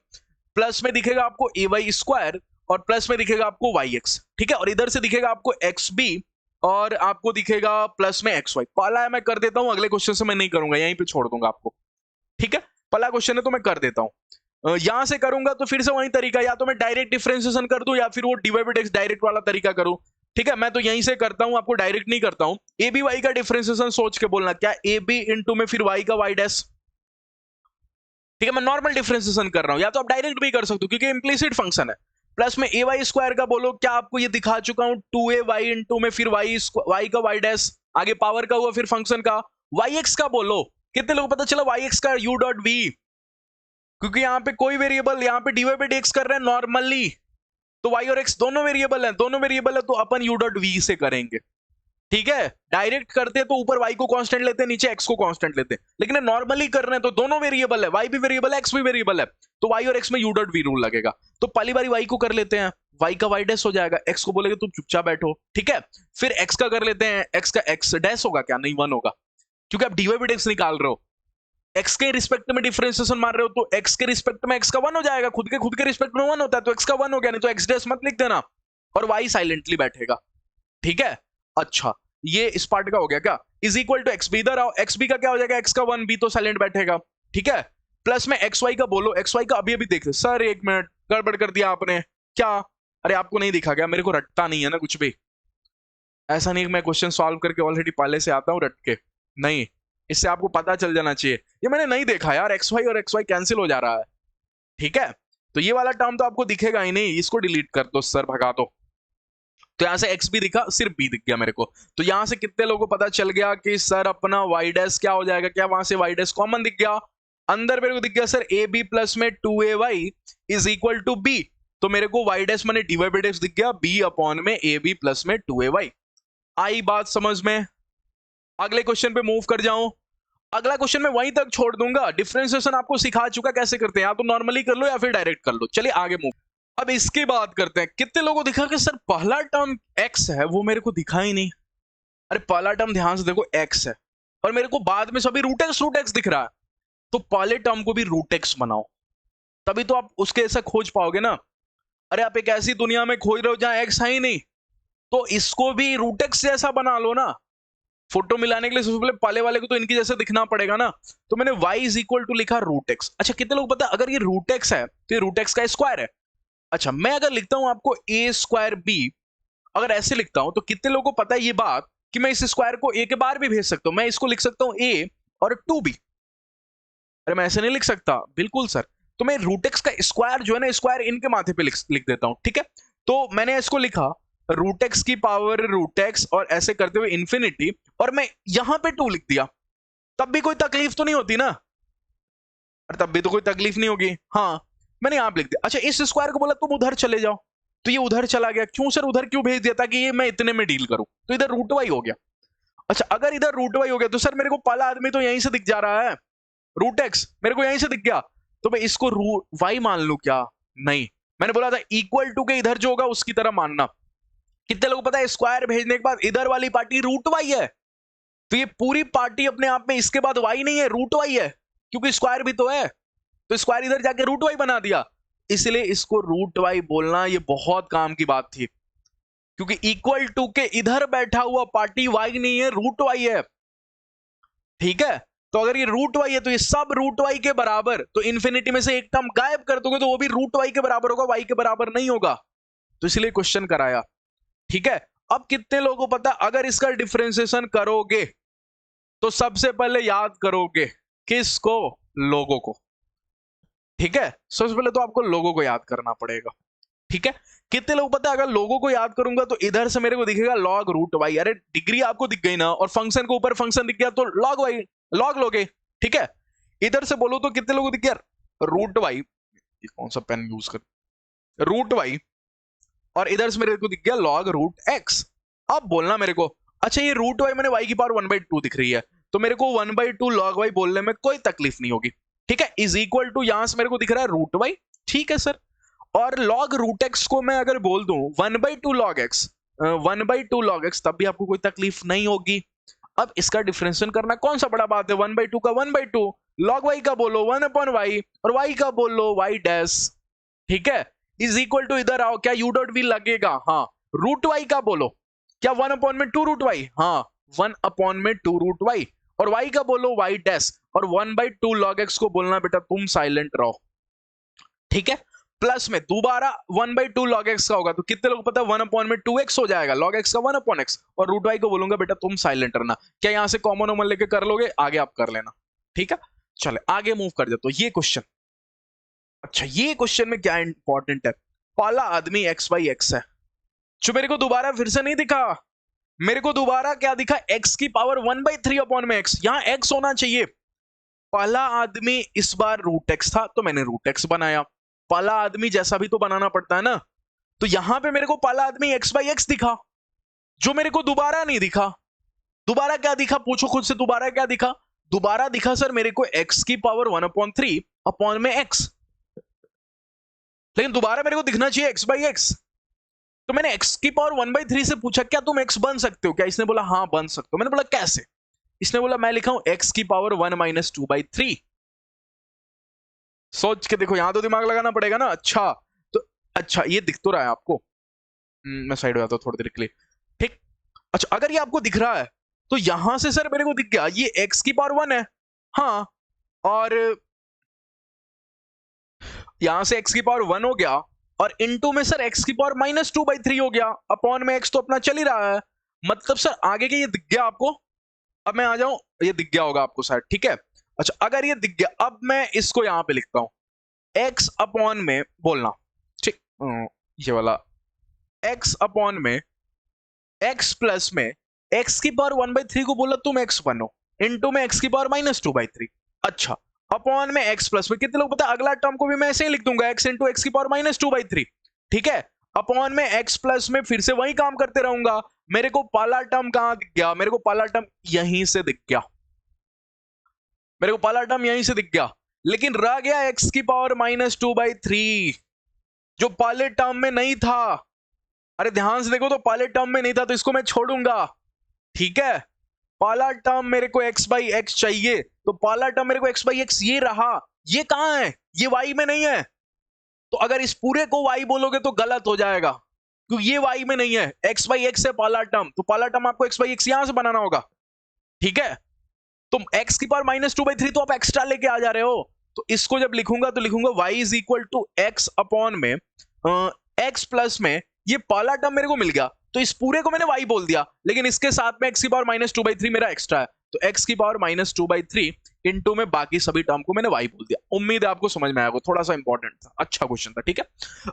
प्लस में दिखेगा आपको ए वाई स्क्वायर और प्लस में दिखेगा आपको वाई एक्स। ठीक है, और इधर से दिखेगा आपको एक्स बी और आपको दिखेगा प्लस में एक्स वाई। पहला है मैं कर देता हूं, अगले क्वेश्चन से मैं नहीं करूंगा, यहीं पे छोड़ दूंगा आपको। ठीक है, पहला क्वेश्चन है तो मैं कर देता हूं, यहां से करूंगा तो फिर से वही तरीका, या तो मैं डायरेक्ट डिफरेंशिएशन कर दूं या फिर वो डिवाइडेड एक्स डायरेक्ट वाला तरीका करूं। ठीक है, मैं तो यहीं से करता हूं, आपको डायरेक्ट नहीं करता हूं। ए बी वाई का डिफरेंशिएशन सोच के बोलना, क्या ए बी इंटू में फिर वाई का वाई डैश। ठीक है, मैं नॉर्मल डिफरेंशिएशन कर रहा हूं, या तो आप डायरेक्ट भी कर सकते हो क्योंकि इंप्लिसिट फंक्शन है। प्लस में ए वाई स्क्वायर का बोलो, क्या आपको ये दिखा चुका हूं, 2a वाई इंटू में फिर वाई का वाई डैश, आगे पावर का हुआ फिर फंक्शन का, वाई एक्स का बोलो। कितने लोग पता चला वाई एक्स का यू डॉट वी, क्योंकि यहाँ पे कोई वेरिएबल, यहाँ पे dy बाई dx कर रहे हैं नॉर्मली, तो y और x दोनों वेरिएबल हैं, दोनों वेरिएबल है तो अपन u डॉट v से करेंगे। ठीक है, डायरेक्ट करते तो ऊपर y को कांस्टेंट लेते हैं, नीचे x को कांस्टेंट लेते हैं, लेकिन नॉर्मली कर रहे हैं तो दोनों वेरिएबल है, y भी वेरिएबल है x भी वेरिएबल है, तो y और x में u डॉट v रूल लगेगा। तो पहली बारी y को कर लेते हैं, y का y डैश हो जाएगा, x को बोलेगे तुम चुपचाप बैठो। ठीक है, फिर x का कर लेते हैं, x का x डैश होगा, क्या नहीं 1 होगा, क्योंकि आप dy बाई dx निकाल रहे हो, x के रिस्पेक्ट में डिफरेंशिएशन मार रहे हो तो x के रिस्पेक्ट में x का 1 हो जाएगा, खुद के रिस्पेक्ट में 1 होता है तो x का 1 हो गया, नहीं तो x डैश मत लिख देना और y साइलेंटली बैठेगा। ठीक है, अच्छा ये इस पार्ट का हो गया, क्या is equal to x b, इधर आओ, एक्स बी का क्या हो जाएगा, x का 1 b तो साइलेंट बैठेगा। ठीक है, प्लस में एक्स वाई का बोलो, एक्स वाई का अभी अभी देख, सर एक मिनट गड़बड़ कर दिया आपने क्या, अरे आपको नहीं दिखा गया, मेरे को रटता नहीं है ना कुछ भी, ऐसा नहीं मैं क्वेश्चन सॉल्व करके ऑलरेडी पहले से आता हूँ रट के, नहीं, इससे आपको पता चल जाना चाहिए, ये मैंने नहीं देखा यार, एक्स वाई और एक्स वाई कैंसिल हो जा रहा है। ठीक है, तो ये वाला टर्म तो आपको दिखेगा ही नहीं, इसको डिलीट कर दो सर, भगा दो। तो यहां से x भी दिखा, सिर्फ b दिख गया मेरे को। तो यहां से कितने लोगों को पता चल गया कि सर अपना y डैश क्या हो जाएगा, क्या वहां से y डैश कॉमन दिख गया, अंदर मेरे को दिख गया सर ab प्लस में 2ay is equal to b। तो मेरे को y डैश मैंने dy बाई dx दिख गया b अपॉन में ab प्लस में 2ay। आई बात समझ में? अगले क्वेश्चन पे मूव कर जाऊं। अगला क्वेश्चन मैं वहीं तक छोड़ दूंगा, डिफरेंशिएशन आपको सिखा चुका कैसे करते हैं, या तो नॉर्मली कर लो या फिर डायरेक्ट कर लो। चलिए आगे मूव। अब इसकी बात करते हैं। कितने लोगों को दिखा कि सर पहला टर्म x है वो मेरे को दिखा ही नहीं। अरे पहला टर्म ध्यान से देखो x है और मेरे को बाद में सभी रूट एक्स दिख रहा है, तो पहले टर्म को भी रूट एक्स बनाओ, तभी तो आप उसके ऐसा खोज पाओगे ना। अरे आप एक ऐसी दुनिया में खोज रहे हो जहां x है ही नहीं, तो इसको भी रूट एक्स जैसा बना लो ना। फोटो मिलाने के लिए सबसे पहले पहले वाले को तो इनकी जैसे दिखना पड़ेगा ना। तो मैंने y इज इक्वल टू लिखा रूट एक्स। अच्छा कितने लोग पता अगर ये रूट एक्स है तो ये रूट एक्स का स्क्वायर है। अच्छा मैं अगर लिखता हूं आपको a स्क्वायर b, अगर ऐसे लिखता हूं तो कितने लोगों को पता है ये बात कि मैं इस स्क्वायर को a के बाहर भी भेज सकता हूं। मैं इसको लिख सकता हूं a और 2b। अरे मैं ऐसे नहीं लिख सकता, बिल्कुल सर। तो मैं रूट एक्स का स्क्वायर जो है ना, स्क्वायर इनके माथे पे लिख देता हूं, ठीक है। तो मैंने इसको लिखा रूट एक्स की पावर रूट एक्स और ऐसे करते हुए इंफिनिटी, और मैं यहां पे 2 लिख दिया, तब भी कोई तकलीफ तो नहीं होती ना। और तब भी तो कोई तकलीफ नहीं होगी। हाँ मैंने यहां पे लिख दिया। अच्छा इस स्क्वायर को बोला तुम उधर चले जाओ, तो ये उधर चला गया। क्यों सर उधर क्यों भेज दिया? ताकि ये मैं इतने में डील करूं, तो इधर रूट वाई हो गया। अच्छा अगर इधर रूट वाई हो गया तो सर मेरे को पहला आदमी तो यहीं से दिख जा रहा है, रूट एक्स मेरे को यहीं से दिख गया, तो मैं इसको रूट वाई मान लू क्या? नहीं, मैंने बोला था इक्वल टू के इधर जो होगा उसकी तरह मानना। कितने लोग पता है स्क्वायर भेजने के बाद इधर वाली पार्टी रूट वाई है, तो ये पूरी पार्टी अपने आप में इसके बाद वाई नहीं है, रूट वाई है, क्योंकि स्क्वायर भी तो है। तो स्क्वायर इधर जाके रूट वाई बना दिया, इसलिए इसको रूट वाई बोलना ये बहुत काम की बात थी, क्योंकि इक्वल टू के इधर बैठा हुआ पार्टी वाई नहीं है, रूट वाई है। ठीक है, तो अगर ये रूट वाई है तो ये सब रूट वाई के बराबर, तो इन्फिनिटी में से एक टर्म गायब कर दोगे तो वो भी रूट वाई के बराबर होगा, वाई के बराबर नहीं होगा। तो इसलिए क्वेश्चन कराया। ठीक है, अब कितने लोगों को पता अगर इसका डिफरेंशिएशन करोगे तो सबसे पहले याद करोगे किसको? लोगों को। ठीक है, सबसे पहले तो आपको लोगों को याद करना पड़ेगा। ठीक है, कितने लोग पता है अगर लोगों को याद करूंगा तो इधर से मेरे को दिखेगा लॉग रूट वाई। अरे डिग्री आपको दिख गई ना, और फंक्शन के ऊपर फंक्शन दिख गया तो लॉग वाई लॉग लोगे। ठीक है, इधर से बोलो तो कितने लोगों को दिख गया? रूट वाई, कौन सा पेन यूज कर, रूट वाई, और इधर से मेरे को दिख गया लॉग रूट एक्स। अब बोलना मेरे को, अच्छा ये रूट वाई मैंने वाई की पावर 1/2 दिख रही है, तो मेरे को 1/2 लॉग वाई बोलने में कोई तकलीफ नहीं होगी। ठीक है, इज इक्वल टू यहां से मेरे को दिख रहा है रूट वाई। ठीक है सर, और लॉग रूट एक्स को मैं अगर बोल दूं 1/2 लॉग एक्स, 1/2 लॉग एक्स, तब भी आपको कोई तकलीफ नहीं होगी। अब इसका डिफरेंशिएशन करना कौन सा बड़ा बात है? 1/2 का 1/2, लॉग वाई का बोलो 1/y, और वाई का बोलो वाई डैश। ठीक है, इज इक्वल टू इधर आओ, क्या यू डॉट वी लगेगा? हाँ। रूट वाई का बोलो, क्या 1/2 रूट वाई? हाँ 1/2 रूट वाई, और वाई का बोलो वाई डैश, और 1/2 लॉग एक्स को बोलना बेटा तुम साइलेंट रहो। ठीक है, प्लस में दोबारा 1/2 लॉग एक्स का होगा, तो कितने लोग पता है 1/2x हो जाएगा, लॉग एक्स का 1/x, और रूट वाई को बोलूंगा बेटा तुम साइलेंट रहना। क्या यहां से कॉमन ओमन लेके कर लोगे? आगे आप कर लेना। ठीक है, चले आगे मूव कर जाते। तो ये क्वेश्चन, अच्छा ये क्वेश्चन में क्या इंपॉर्टेंट है, पहला आदमी x/x है, जो मेरे को दोबारा फिर से नहीं दिखा, मेरे को दोबारा क्या दिखा? x की पावर 1/3/x, यहां x होना चाहिए। पहला आदमी इस बार रूट एक्स था तो मैंने रूट एक्स बनाया, पहला आदमी जैसा भी तो बनाना पड़ता है ना। तो यहां पे मेरे को पहला आदमी x/x दिखा, जो मेरे को दोबारा नहीं दिखा। दोबारा क्या दिखा पूछो खुद से, दोबारा क्या दिखा? दोबारा दिखा सर मेरे को x की पावर 1/3 अपॉन में x, लेकिन दोबारा मेरे को दिखना चाहिए x/x। तो मैंने x की पावर 1/3 से पूछा क्या तुम x बन सकते हो क्या? इसने बोला हाँ बन सकते हो। मैंने बोला कैसे? इसने बोला मैं लिखा हूं x की पावर 1 - 2/3। सोच के देखो, यहां तो दिमाग लगाना पड़ेगा ना। अच्छा तो अच्छा ये दिख तो रहा है आपको, मैं साइड हो जाता हूं थोड़ी देर के लिए। ठीक, अच्छा अगर ये आपको दिख रहा है तो यहां से सर मेरे को दिख गया ये x की पावर 1 है, हाँ, और यहां से x की पावर 1 हो गया, और इनटू में सर x की पावर -2/3 हो गया, अपॉन में x तो अपना चल ही रहा है। मतलब सर आगे के ये दिख गया आपको। अब मैं आ जाऊं, ये दिख गया होगा आपको शायद। ठीक है, अच्छा अगर ये दिख गया, अब मैं इसको यहां पे लिखता हूं x अपॉन में बोलना, ठीक, ये वाला x अपॉन में x प्लस में x की पावर 1/3 को बोला तुम x बनो, इनटू में x की पावर -2/3। अच्छा, अपॉन में x प्लस में, कितने लोग पता है अगला टर्म को भी मैं ऐसे ही लिख दूंगा, x इंटू एक्स की पावर -2/3, ठीक है। अपॉन में x प्लस में फिर से वही काम करते रहूंगा। मेरे को पहला टर्म कहां दिख गया? मेरे को पहला टर्म यहीं से दिख गया, मेरे को पहला टर्म यहीं से दिख गया, लेकिन रह गया x की पावर -2/3 जो पहले टर्म में नहीं था। अरे ध्यान से देखो, तो पहले टर्म में नहीं था तो इसको मैं छोड़ूंगा, ठीक है। पहला टर्म मेरे को x/x चाहिए, तो पहला टर्म मेरे को x/x ये रहा, ये कहां है? ये y में नहीं है। तो अगर इस पूरे को y बोलोगे तो गलत हो जाएगा, क्योंकि ये y में नहीं है। x/x है पहला टर्म, तो पहला टर्म आपको x/x यहां से बनाना होगा, ठीक है। तो x की पावर -2/3 तो आप एक्स्ट्रा लेके आ जा रहे हो, तो इसको जब लिखूंगा तो लिखूंगा y is equal to x upon में x प्लस में, ये पहला टर्म मेरे को मिल गया तो इस पूरे को मैंने y बोल दिया, लेकिन इसके साथ में x की पावर -2/3 मेरा एक्स्ट्रा है, तो x की पावर -2/3 इनटू में बाकी सभी टर्म को मैंने y बोल दिया। उम्मीद है आपको समझ में आएगा, थोड़ा सा इंपॉर्टेंट था, अच्छा क्वेश्चन था, ठीक है।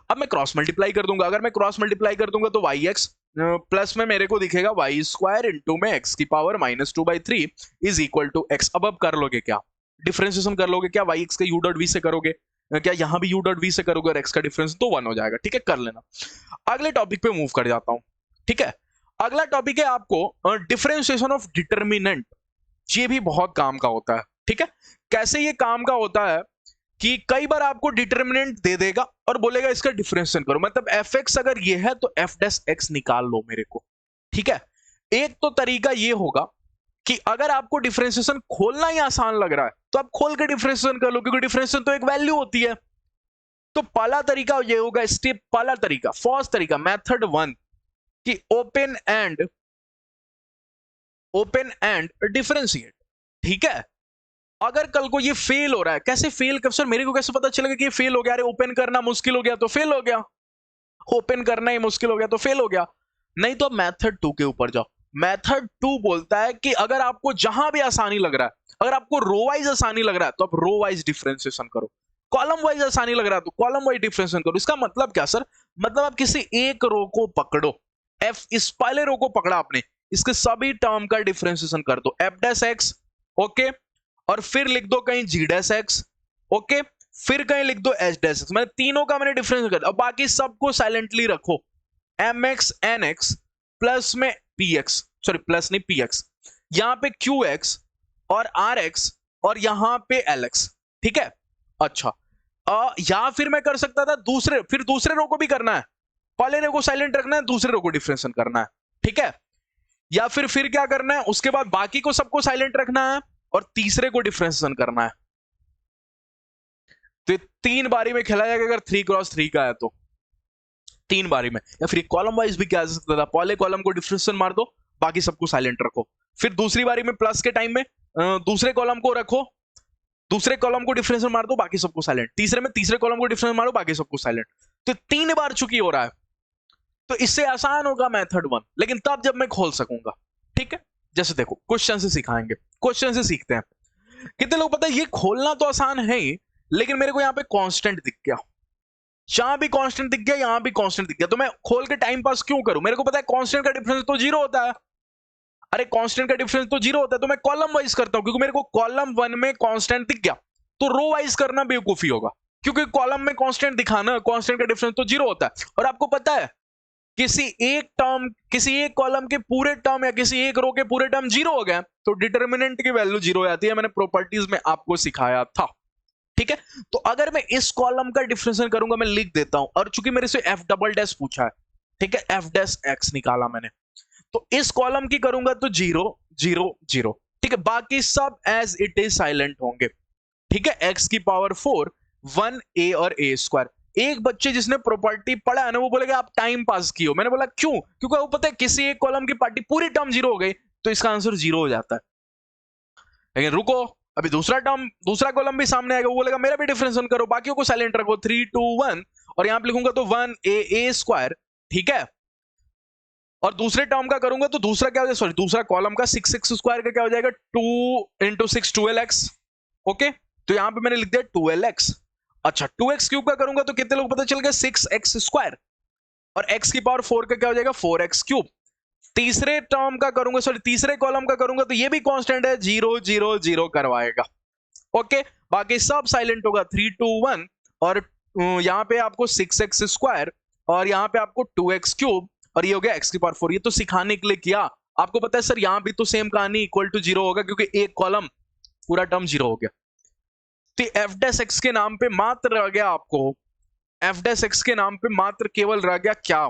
अब मैं क्रॉस मल्टीप्लाई कर दूंगा, अगर मैं क्रॉस मल्टीप्लाई कर दूंगा तो yx प्लस में मेरे को दिखेगा y² इनटू में x की power -2/3 is equal to x। अब कर लोगे क्या? डिफरेंशिएशन कर लोगे क्या? yx के u डॉट v से करोगे क्या? यहां भी u डॉट v से करोगे और x का डिफरेंस तो 1 हो जाएगा, ठीक है, कर लेना। अगले टॉपिक पे मूव कर जाता हूं, ठीक है। अगला टॉपिक है आपको डिफरेंशिएशन ऑफ डिटर्मिनेंट। ये भी बहुत काम का होता है, ठीक है। कैसे ये काम का होता है कि कई बार आपको डिटर्मिनेंट दे देगा और बोलेगा इसका डिफरेंशिएशन करो, मतलब fx अगर ये है तो f' निकाल लो मेरे को, ठीक है। एक तो तरीका ये होगा कि अगर आपको डिफरेंशिएशन खोलना ही आसान लग रहा है तो आप खोल के डिफरेंशिएशन कर लो, क्योंकि डिफरेंशिएशन तो एक वैल्यू होती है। तो पहला तरीका ये होगा, स्टेप पहला तरीका, फर्स्ट तरीका, मेथड 1 कि ओपन एंड डिफरेंशिएट, ठीक है। अगर कल को ये फेल हो रहा है, कैसे फेल कर सर, मेरे को कैसे पता चलेगा कि ये फेल हो गया? अरे ओपन करना मुश्किल हो गया तो फेल हो गया, ओपन करना ही मुश्किल हो गया तो फेल हो गया। नहीं तो मेथड 2 के ऊपर जाओ। मेथड 2 बोलता है कि अगर आपको जहां भी आसानी लग रहा है, अगर आपको रो वाइज आसानी लग रहा है तो आप रो वाइज डिफरेंशिएशन करो, कॉलम वाइज आसानी लग रहा है तो कॉलम वाइज डिफरेंशिएशन करो। इसका मतलब क्या सर? मतलब आप किसी एक रो को पकड़ो, इस पहले रो को पकड़ा आपने, इसके सभी टर्म का डिफरेंशिएशन कर दो, f'(x), ओके, और फिर लिख दो कहीं g'(x), ओके, फिर कहीं लिख दो h'(x), मैंने तीनों का मैंने डिफरेंस कर दिया। अब बाकी सबको साइलेंटली रखो, mx nx प्लस में px, सॉरी प्लस नहीं px, यहां पे qx और rx और यहां पे lx, ठीक है। अच्छा, या फिर मैं कर सकता था दूसरे रो को भी करना है, पहले रो को साइलेंट रखना है, दूसरे रो को डिफरेंशिएशन करना है, ठीक है। या फिर क्या करना है, उसके बाद बाकी को सबको साइलेंट रखना है और तीसरे को डिफरेंशिएशन करना है। तो 3 बारी में खेला जाएगा, अगर 3x3 का है तो 3 बारी में। या फिर कॉलम वाइज भी क्या सकता था, पहले कॉलम को डिफरेंशिएशन मार दो, बाकी सबको साइलेंट रखो, फिर दूसरी बारी में प्लस के टाइम में दूसरे कॉलम को रखो, दूसरे कॉलम को डिफरेंशिएशन मार दो, बाकी सबको साइलेंट, तीसरे में तीसरे कॉलम को डिफरेंशिएशन मारो, बाकी सबको साइलेंट। तो 3 बार चुकी हो रहा है, तो इससे आसान होगा मेथड 1, लेकिन तब जब मैं खोल सकूंगा, ठीक है। जैसे देखो क्वेश्चन से सिखाएंगे, क्वेश्चन से सीखते हैं। कितने लोग पता है ये खोलना तो आसान है ही, लेकिन मेरे को यहां पे कांस्टेंट दिख गया, यहां भी कांस्टेंट दिख गया, यहां भी कांस्टेंट दिख गया, तो मैं खोल के टाइम पास क्यों करूं? मेरे को पता है कांस्टेंट का डिफरेंस तो 0 होता है। अरे कांस्टेंट का डिफरेंस तो 0 होता है, तो मैं कॉलम वाइज करता हूं, क्योंकि मेरे को कॉलम 1 में कांस्टेंट दिख गया। तो रो वाइज करना बेवकूफी होगा, क्योंकि कॉलम में कांस्टेंट दिखाना, कांस्टेंट का डिफरेंस तो 0 होता है। और आपको पता है किसी एक कॉलम के पूरे टर्म या किसी एक रो के पूरे टर्म 0 हो गए तो डिटर्मिनेंट की वैल्यू 0 हो जाती है, मैंने प्रॉपर्टीज में आपको सिखाया था, ठीक है। तो अगर मैं इस कॉलम का डिफरेंशिएशन करूंगा, मैं लिख देता हूं, और चूंकि मेरे से f" पूछा है, ठीक है, f' निकाला मैंने, तो इस कॉलम की करूंगा तो 0 0 0, ठीक है, बाकी सब एज इट इज साइलेंट होंगे, ठीक है। x की पावर 4 1a और a²। एक बच्चे जिसने प्रॉपर्टी पढ़ा है ना, वो बोलेगा आप टाइम पास किए। मैंने बोला क्यों? क्योंकि वो पता है किसी एक कॉलम की पार्टी पूरी टर्म 0 हो गई तो इसका आंसर 0 हो जाता है। लेकिन रुको, अभी दूसरा कॉलम भी सामने आएगा, वो बोलेगा मेरा भी डिफरेंशिएशन करो, बाकियों को साइलेंट रखो, 3 2 1, और यहां पे लिखूंगा तो 1a² ठीक है। और दूसरे टर्म का करूंगा तो दूसरा क्या हो जाएगा, सॉरी दूसरा कॉलम का 6x² का क्या हो जाएगा, 2 × 6 12x, ओके। तो यहां पे मैंने लिख दिया 12x, अच्छा 2x क्यूब का करूंगा तो कितने लोग पता चल गया 6x स्क्वायर, और x की पावर 4 का क्या हो जाएगा 4x क्यूब। तीसरे टर्म का करूंगा, सॉरी तीसरे कॉलम का करूंगा तो ये भी कांस्टेंट है, 0 0 0 करवाएगा। ओके, बाकी सब साइलेंट होगा 3 2 1, और यहां पे आपको 6x स्क्वायर और यहां पे आपको 2x क्यूब, और ये हो गया x की पावर 4। ये तो सिखाने के लिए किया, आपको पता है सर यहां भी तो सेम कहानी इक्वल टू 0 होगा क्योंकि एक कॉलम पूरा टर्म 0 हो गया। तो एफ डैश एक्स के नाम पे मात्र रह गया आपको, एफ डैश एक्स के नाम पे मात्र केवल रह गया क्या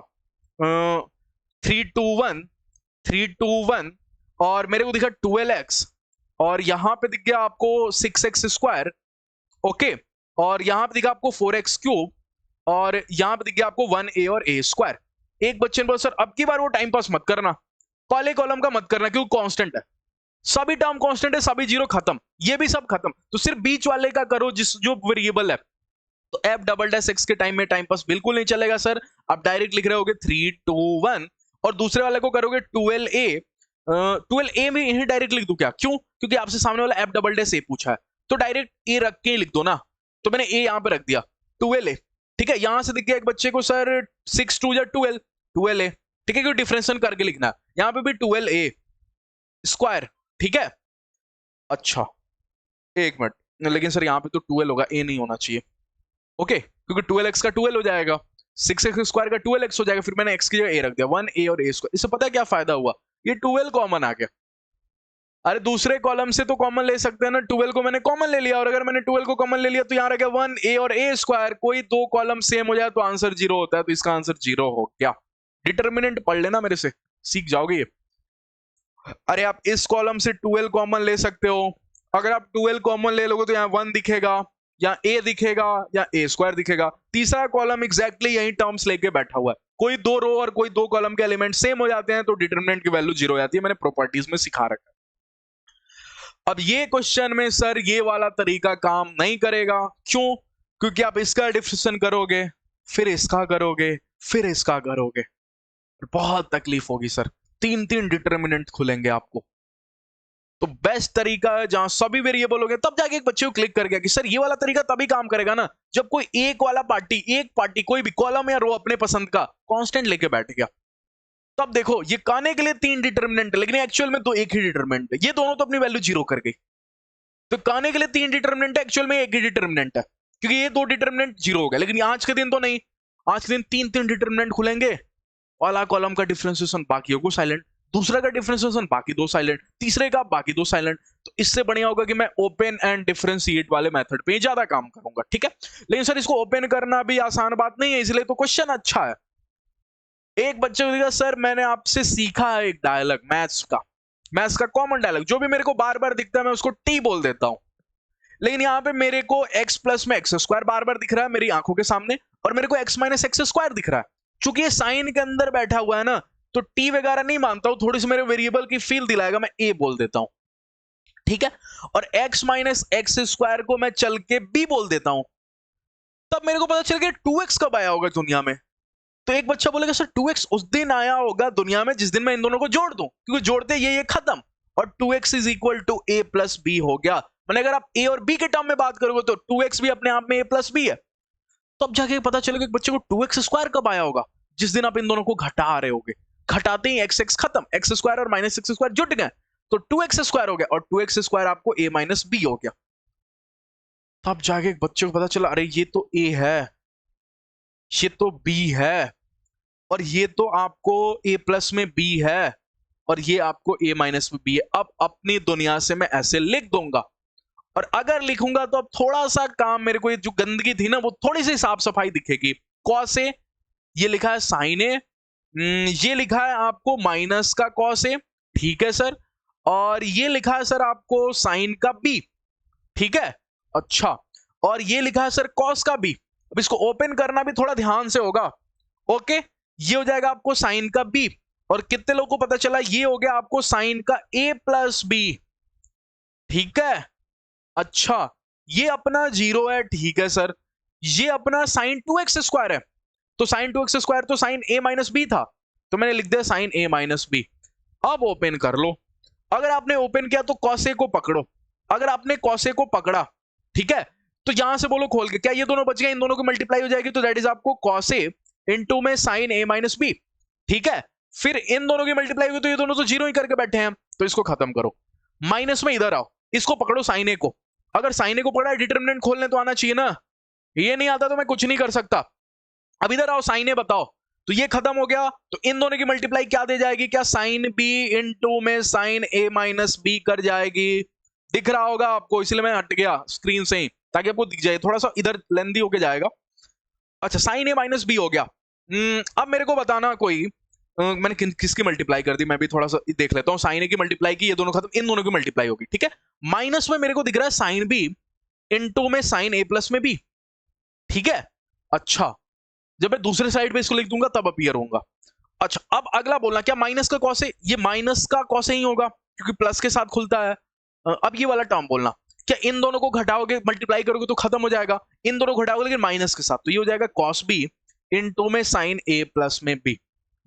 3 2 1 और मेरे को दिखा 12x, और यहां पे दिख गया आपको 6x स्क्वायर। ओके, और यहां पे दिखा आपको 4x क्यूब, और यहां पे दिख गया आपको 1a और a स्क्वायर। एक बच्चे ने बोला सर अब की बार वो टाइम पास मत करना, पहले कॉलम का मत करना क्योंकि कांस्टेंट है, सभी टर्म कांस्टेंट है, सभी 0 खत्म, ये भी सब खत्म, तो सिर्फ बीच वाले का करो जिस जो वेरिएबल है। तो एफ डबल डैश एक्स के टाइम में टाइम पास बिल्कुल नहीं चलेगा सर, आप डायरेक्ट लिख रहे होगे 3 2 1, और दूसरे वाले को करोगे 12a। 12a में यही डायरेक्ट लिख दूं क्या, क्यों, क्योंकि आपसे सामने वाला एफ डबल डैश ए पूछा है, तो डायरेक्ट ए रख के लिख दो ना, तो मैंने ए यहां पे रख दिया 12a। ठीक है, यहां से दिख गया एक बच्चे को सर 6 2 12 12a, ठीक है, क्योंकि डिफरेंशिएशन करके लिखना है, यहां पे भी 12a स्क्वायर। ठीक है, अच्छा एक मिनट, लेकिन सर यहां पे तो 12 होगा, ए नहीं होना चाहिए। ओके, क्योंकि 12x का 12 हो जाएगा, 6x स्क्वायर का 12x हो जाएगा, फिर मैंने x की जगह a रख दिया, 1a और a स्क्वायर। इससे पता है क्या फायदा हुआ, ये 12 कॉमन आ गया। अरे दूसरे कॉलम से तो कॉमन ले सकते हैं ना, 12 को मैंने कॉमन ले लिया, और अगर मैंने 12 को कॉमन ले लिया तो यहां रह गया 1a और a स्क्वायर। कोई दो कॉलम सेम हो जाए तो आंसर 0 होता है, तो इसका आंसर 0 हो गया। डिटर्मिनेंट पढ़ लेना मेरे से, सीख जाओगे ये। अरे आप इस कॉलम से 12 कॉमन ले सकते हो, अगर आप 12 कॉमन ले लोगे तो यहाँ 1 दिखेगा, या a दिखेगा, या a स्क्वायर दिखेगा। तीसरा कॉलम एग्जैक्टली यही टर्म्स लेके बैठा हुआ है, कोई दो रो और कोई दो कॉलम के एलिमेंट सेम हो जाते हैं तो डिटरमिनेंट की वैल्यू 0 हो जाती है, मैंने प्रॉपर्टीज में सिखा रखा है। अब ये क्वेश्चन में सर ये वाला तरीका काम नहीं करेगा, क्यों, क्योंकि आप इसका डिफरेंशिएशन करोगे, फिर इसका करोगे, फिर इसका करोगे, बहुत तकलीफ होगी सर, 3 डिटरमिनेंट खुलेंगे आपको। तो बेस्ट तरीका है जहां सभी वेरिएबल हो गए, तब जाके एक बच्चे को क्लिक कर गया कि सर ये वाला तरीका तभी काम करेगा ना जब कोई एक वाला पार्टी कोई भी कॉलम या रो अपने पसंद का कांस्टेंट लेके बैठ गया। तब देखो ये कहने के लिए 3 डिटरमिनेंट है, लेकिन एक्चुअल में तो एक ही डिटरमिनेंट है, ये दोनों तो अपनी वैल्यू 0 कर गई। तो कहने के लिए 3 डिटरमिनेंट है, एक्चुअल में एक ही डिटरमिनेंट है, क्योंकि ये 2 डिटरमिनेंट 0 हो गए। लेकिन आज के दिन तो नहीं, आज के दिन 3 डिटरमिनेंट खुलेंगे, वाला कॉलम का डिफरेंशिएशन बाकी को साइलेंट, दूसरे का डिफरेंशिएशन बाकी 2 साइलेंट, तीसरे का बाकी 2 साइलेंट। तो इससे बढ़िया होगा कि मैं ओपन एंड डिफरेंशिएट वाले मेथड पे ज्यादा काम करूंगा। ठीक है, लेकिन सर इसको ओपन करना भी आसान बात नहीं है, इसलिए तो क्वेश्चन अच्छा है। एक बच्चे को दिखा सर मैंने आपसे सीखा है एक डायलॉग मैथ्स का कॉमन डायलॉग, जो भी मेरे को बार बार दिखता है मैं उसको टी बोल देता हूं, लेकिन यहाँ पे मेरे को x प्लस में एक्स स्क्वायर बार बार दिख रहा है मेरी आंखों के सामने, और मेरे को x माइनस एक्स स्क्वायर दिख रहा है। चूंकि ये साइन के अंदर बैठा हुआ है ना, तो टी वगैरह नहीं मानता हूं, थोड़ी सी मेरे वेरिएबल की फील दिलाएगा, मैं ए बोल देता हूं। ठीक है, और x माइनस एक्स स्क्वायर को मैं चल के b बोल देता हूं, तब मेरे को पता चल गया 2x कब आया होगा दुनिया में। तो एक बच्चा बोलेगा सर 2x उस दिन आया होगा दुनिया में जिस दिन मैं इन दोनों को जोड़ दूं, क्योंकि जोड़ते ये खत्म, और 2x is equal to a plus b हो गया। मैंने अगर आप a और b के टर्म में बात करोगे तो 2x भी अपने आप में a प्लस बी है। तब जाके पता चलेगा बच्चे को 2x स्क्वायर कब आया होगा, जिस दिन आप इन दोनों को घटा रहे होगे, घटाते ही x x खत्म, x स्क्वायर और माइनस एक्स स्क्वायर जुट गए, तो 2x स्क्वायर हो गया, और 2x स्क्वायर आपको a माइनस बी हो गया। तब जाके बच्चे को पता चला अरे ये तो a है, ये तो b है, और ये तो आपको a प्लस में b है, और ये आपको a माइनस में b है। अब अपनी दुनिया से मैं ऐसे लिख दूंगा, और अगर लिखूंगा तो अब थोड़ा सा काम मेरे को, ये जो गंदगी थी ना वो थोड़ी सी साफ सफाई दिखेगी। कॉस ए, ये लिखा है साइन ए, ये लिखा है आपको माइनस का कॉस ए, ठीक है सर, और ये लिखा है सर आपको साइन का बी, ठीक है, अच्छा, और ये लिखा है सर कॉस का बी। अब इसको ओपन करना भी थोड़ा ध्यान से होगा। ओके, ये हो जाएगा आपको साइन का बी, और कितने लोगों को पता चला ये हो गया आपको साइन का ए प्लस बी, ठीक है, अच्छा, ये अपना 0 है, ठीक है सर, ये अपना साइन 2x स्क्वायर है, तो साइन 2x स्क्वायर तो साइन a माइनस बी था, तो मैंने लिख दिया साइन a माइनस बी। अब ओपन कर लो, अगर आपने ओपन किया तो कॉस ए को पकड़ो, अगर आपने कॉस ए को पकड़ा, ठीक है, तो यहां से बोलो खोल के, क्या ये दोनों बच गए, इन दोनों की मल्टीप्लाई हो जाएगी, तो दैट इज आपको cos a इंटू में sin a माइनस बी। ठीक है, फिर इन दोनों की मल्टीप्लाई हुई तो ये दोनों तो जीरो ही करके बैठे हैं, तो इसको खत्म करो। माइनस में इधर आओ, इसको पकड़ो sin a को, अगर sin a को पकड़ा डिटरमिनेंट खोलने तो आना चाहिए ना, ये नहीं आता तो मैं कुछ नहीं कर सकता। अब इधर आओ sin a बताओ, तो ये खत्म हो गया, तो इन दोनों की मल्टीप्लाई क्या दे जाएगी, क्या sin b इंटू में sin a माइनस बी कर जाएगी। दिख रहा होगा आपको, इसलिए मैं हट गया स्क्रीन से ही ताकि आपको दिख जाए, थोड़ा सा इधर लेंदी होके जाएगा। अच्छा sin a माइनस बी हो गया। अब मेरे को बताना कोई मैंने किसकी मल्टीप्लाई कर दी, मैं भी थोड़ा सा देख लेता हूँ। sin a की मल्टीप्लाई की, ये दोनों खत्म, इन दोनों की मल्टीप्लाई होगी। ठीक है, माइनस में मेरे को दिख रहा है sin b इंटू में sin a प्लस में b। ठीक है, अच्छा जब मैं दूसरे साइड पे इसको लिख दूंगा तब अपीयर होगा। अच्छा अब अगला बोलना, क्या माइनस का कॉस, ये माइनस का कॉस ही होगा क्योंकि प्लस के साथ खुलता है। अब ये वाला टर्म बोलना, क्या इन दोनों को घटाओगे मल्टीप्लाई करोगे तो खत्म हो जाएगा, इन दोनों को घटाओगे लेकिन माइनस के साथ, तो ये हो जाएगा cos b इंटू में sin a प्लस में b।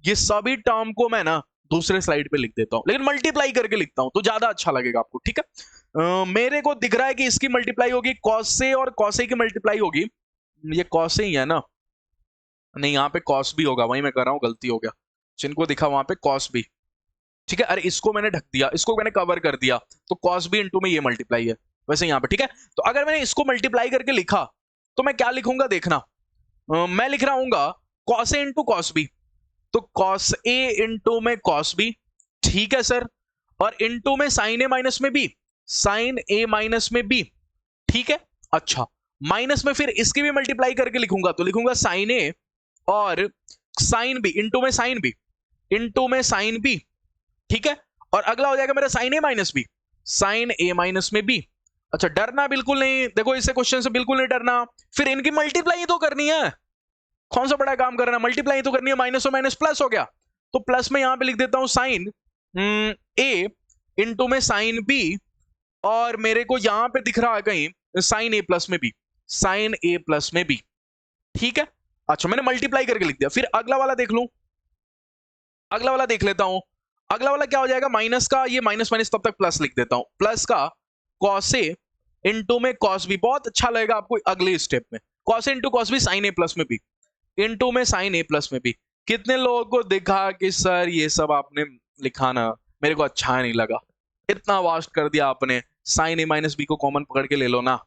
ये सभी टर्म को मैं ना दूसरे स्लाइड पे लिख देता हूं, लेकिन मल्टीप्लाई करके लिखता हूं तो ज्यादा अच्छा लगेगा आपको। ठीक है, मेरे को दिख रहा है कि इसकी मल्टीप्लाई होगी cos से, और cos a की मल्टीप्लाई होगी, ये cos ही है ना, नहीं यहाँ पे cos b होगा, वही मैं कर रहा हूँ, गलती हो गया, जिनको दिखा वहां पे cos b। ठीक है, अरे इसको मैंने ढक दिया, इसको मैंने कवर कर दिया, तो cos b इंटू में ये मल्टीप्लाई है वैसे यहाँ पे। ठीक है, तो अगर मैंने इसको मल्टीप्लाई करके लिखा तो मैं क्या लिखूंगा देखना, मैं लिख रहा हूँ cos a into cos b, तो cos a इंटू में cos b। ठीक है सर, और इंटू में sin a माइनस में b, sin a माइनस में b। ठीक है, अच्छा माइनस में फिर इसकी भी मल्टीप्लाई करके लिखूंगा, तो लिखूंगा sin a और sin b इंटू में sin b इंटू में sin b। ठीक है, और अगला हो जाएगा मेरा sin a minus b, sin a minus में b। अच्छा डरना बिल्कुल नहीं, देखो इसे क्वेश्चन से बिल्कुल नहीं डरना, फिर इनकी मल्टीप्लाई तो करनी है, कौन सा बड़ा काम करना है, मल्टीप्लाई तो करनी है, माइनस और माइनस प्लस हो गया, तो प्लस में यहां पे लिख देता हूं sin a इंटू में sin b, और मेरे को यहां पे दिख रहा है कहीं sin a प्लस में b, sin a प्लस में b। ठीक है, अच्छा मैंने मल्टीप्लाई करके लिख दिया, फिर अगला वाला देख लूं, अगला वाला देख लेता हूं, अगला वाला क्या हो जाएगा, माइनस का ये माइनस माइनस तब तक प्लस लिख देता हूं, प्लस का cos a इंटू में cos b, बहुत अच्छा लगेगा आपको अगले स्टेप में, cos a into cos b sin a plus में b इंटू में sin a प्लस में b। कितने लोगों को दिखा कि सर ये सब आपने लिखा ना, मेरे को अच्छा नहीं लगा, इतना वास्ट कर दिया आपने, sin a माइनस b को कॉमन पकड़ के ले लो ना।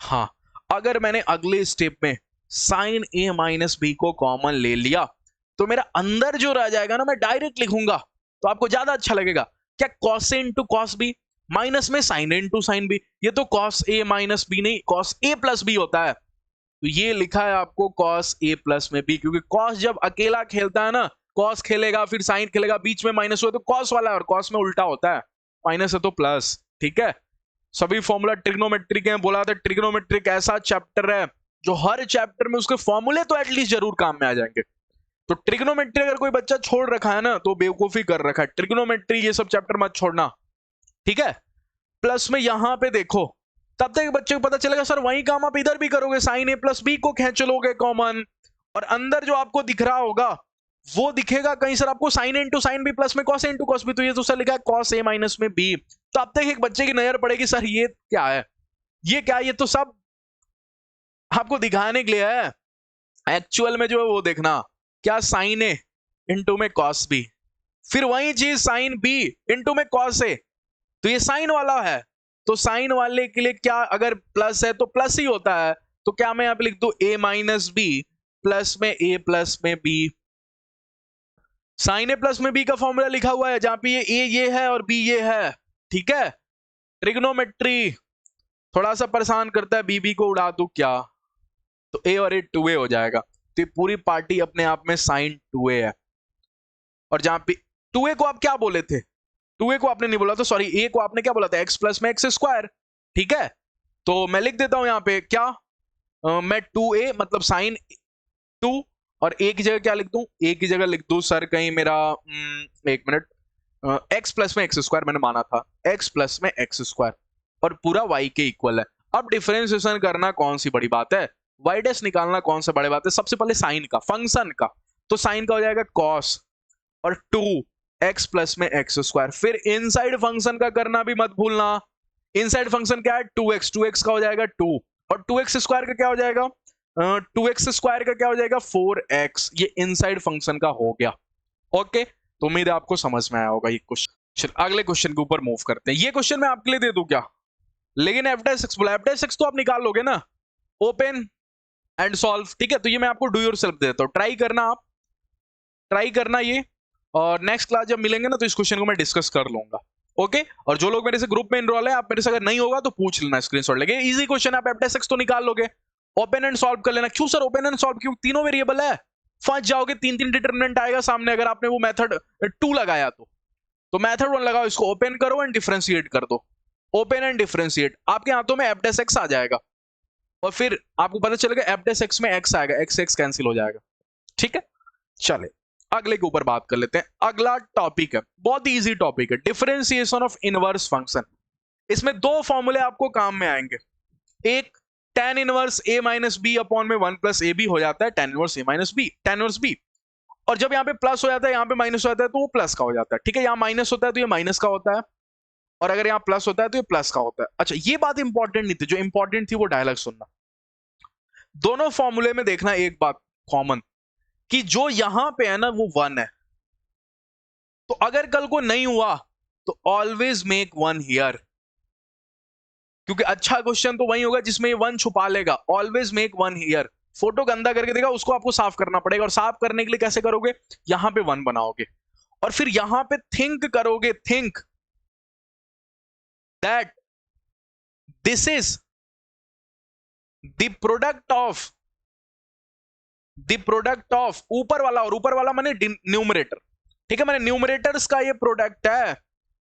हाँ, अगर मैंने अगले स्टेप में sin a माइनस b को कॉमन ले लिया तो मेरा अंदर जो रह जाएगा ना मैं डायरेक्ट लिखूंगा, तो आपको ज्यादा अच्छा लगेगा। क्या cos a into cos b minus में sin a into sin b, ये तो cos a माइनस b नहीं cos a प्लस b होता है, तो ये लिखा है आपको cos a प्लस में b, क्योंकि cos जब अकेला खेलता है ना, cos खेलेगा फिर sin खेलेगा, बीच में माइनस हुआ तो cos वाला है, और cos में उल्टा होता है, माइनस है तो प्लस। ठीक है, सभी फॉर्मूला ट्रिग्नोमेट्रिक हैं, बोला था ट्रिग्नोमेट्रिक ऐसा चैप्टर है जो हर चैप्टर में उसके फॉर्मूले तो एटलीस्ट जरूर काम में आ जाएंगे। तो ट्रिग्नोमेट्री अगर कोई बच्चा छोड़ रखा है ना तो बेवकूफी कर रखा है, ट्रिग्नोमेट्री ये सब चैप्टर मत छोड़ना। ठीक है, प्लस में यहां पे देखो, तब तक बच्चे को पता चलेगा सर वही काम आप इधर भी करोगे, sin a प्लस b को खींच लोगे कॉमन, और अंदर जो आपको दिख रहा होगा वो दिखेगा कहीं सर आपको sin a into sin b plus में cos a into cos b, तो ये तो सर लिखा है cos a माइनस में b। तो अब तक एक बच्चे की नजर पड़ेगी सर ये क्या है, ये क्या है, ये तो सब आपको दिखाने के लिए है, एक्चुअल में जो है वो देखना, क्या sin a इंटू में cos b, फिर वही चीज sin b इंटू में cos a, तो ये साइन वाला है, तो साइन वाले के लिए क्या, अगर प्लस है तो प्लस ही होता है, तो क्या मैं यहां पे लिख दूं a माइनस बी प्लस में a प्लस में b। साइन a प्लस में b का फॉर्मूला लिखा हुआ है जहां पे ये a ये है और b ये है। ठीक है, ट्रिग्नोमेट्री थोड़ा सा परेशान करता है, b को उड़ा दूं क्या, तो a और a 2a हो जाएगा, तो ये पूरी पार्टी अपने आप में साइन 2a है, और जहां पे 2a को आप क्या बोले थे, 2a को आपने नहीं बोला तो सॉरी, a को आपने क्या बोला था, x प्लस में x स्क्वायर। ठीक है, तो मैं लिख देता हूं यहां पे क्या, मैं 2a मतलब साइन 2, और a की जगह क्या लिख दूं, a की जगह लिख दूं सर कहीं मेरा एक मिनट, x प्लस में x स्क्वायर मैंने माना था, x प्लस में x स्क्वायर, और पूरा y के इक्वल है। अब डिफरेंशिएशन करना कौन सी बड़ी बात है, y डैश निकालना कौन सा बड़ी बात है, सबसे पहले साइन का, फंक्शन का, तो साइन का हो जाएगा cos और 2 x प्लस में x स्क्वायर, फिर इनसाइड फंक्शन का करना भी मत भूलना, इनसाइड फंक्शन क्या है 2x, 2x का हो जाएगा 2 और 2x स्क्वायर का क्या हो जाएगा 2x स्क्वायर का क्या हो जाएगा 4x। ये इनसाइड फंक्शन का हो गया। ओके, तो उम्मीद है आपको समझ में आया होगा ये क्वेश्चन। अगले क्वेश्चन के ऊपर मूव करते हैं। ये क्वेश्चन मैं आपके लिए दे दूं क्या, लेकिन f'(x) बोला, f'(x) तो आप निकाल लोगे ना, ओपन एंड सॉल्व। ठीक है, तो ये मैं आपको डू योरसेल्फ देता हूं, ट्राई करना, आप ट्राई करना ये, और नेक्स्ट क्लास जब मिलेंगे ना तो इस क्वेश्चन को मैं डिस्कस कर लूंगा। ओके, और जो लोग मेरे से ग्रुप में इनरोल है, आप मेरे से अगर नहीं होगा तो पूछ लेना, स्क्रीनशॉट लेके। इजी क्वेश्चन है, आप f'(x) तो निकाल लोगे, ओपन एंड सॉल्व कर लेना। क्यों सर ओपन एंड सॉल्व क्यों, तीनों वेरिएबल है, फंस जाओगे, तीन तीन डिटरमिनेंट आएगा सामने अगर आपने वो मेथड 2 लगाया तो मेथड 1 लगाओ, इसको ओपन करो एंड डिफरेंशिएट कर दो, ओपन एंड डिफरेंशिएट, आपके हाथों में f'(x) आ जाएगा, और फिर आपको पता चलेगा f'(x) में x आएगा, x से x कैंसिल हो जाएगा। ठीक है, चले अगले के ऊपर बात कर लेते हैं। अगला टॉपिक है, बहुत ही इजी टॉपिक है, डिफरेंशिएशन ऑफ इनवर्स फंक्शन। इसमें दो फॉर्मूले आपको काम में आएंगे, एक tan inverse a minus b upon में 1 प्लस ए बी हो जाता है tan inverse a minus b, tan inverse b, और जब यहाँ पे प्लस हो जाता है यहाँ पे माइनस हो जाता है तो वो प्लस का हो जाता है। ठीक है, यहाँ माइनस होता है तो ये माइनस का होता है, और अगर यहाँ प्लस होता है तो ये प्लस का होता है। अच्छा, ये बात इंपॉर्टेंट नहीं थी, जो इंपॉर्टेंट थी वो डायलॉग सुनना। दोनों फॉर्मूले में देखना एक बात कॉमन, कि जो यहां पे है ना वो 1 है, तो अगर कल को नहीं हुआ तो ऑलवेज मेक 1 हियर, क्योंकि अच्छा क्वेश्चन तो वही होगा जिसमें ये 1 छुपा लेगा। ऑलवेज मेक 1 हियर, फोटो गंदा करके देगा, उसको आपको साफ करना पड़ेगा, और साफ करने के लिए कैसे करोगे, यहां पे 1 बनाओगे, और फिर यहां पे थिंक करोगे, think that this is the product of ऊपर वाला, और ऊपर वाला माने न्यूमरेटर। ठीक है, माने न्यूमरेटर्स का ये प्रोडक्ट है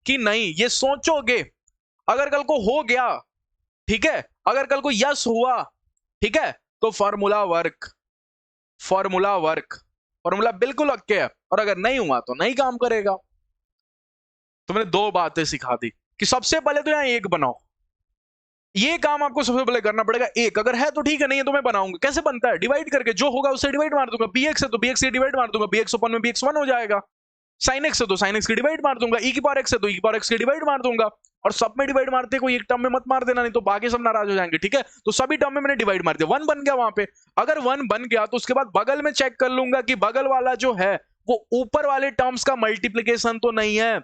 कि नहीं, ये सोचोगे। अगर कल को हो गया, ठीक है, अगर कल को यस हुआ, ठीक है, तो फॉर्मूला बिल्कुल ओके है, और अगर नहीं हुआ तो नहीं काम करेगा। तो मैंने दो बातें सिखा दी कि सबसे पहले तो यहां एक बनाओ, ये काम आपको सबसे पहले करना पड़ेगा। एक अगर है तो ठीक है, नहीं है तो मैं बनाऊंगा। कैसे बनता है, डिवाइड करके, जो होगा उससे डिवाइड मार दूंगा। bx है तो bx से डिवाइड मार दूंगा, bx अपन में bx 1 हो जाएगा। sin x है तो sin x की डिवाइड मार दूंगा, e की पावर x है तो e की पावर x की डिवाइड मार दूंगा। और सब में डिवाइड मारते कोई एक टर्म में मत मार देना, नहीं तो बाकी सब नाराज हो जाएंगे। ठीक है, तो सभी टर्म में मैंने डिवाइड मार दिया, 1 बन गया वहां पे। अगर 1 बन गया तो उसके बाद बगल में चेक कर लूंगा कि बगल वाला जो है वो ऊपर वाले टर्म्स का मल्टीप्लीकेशन तो नहीं है,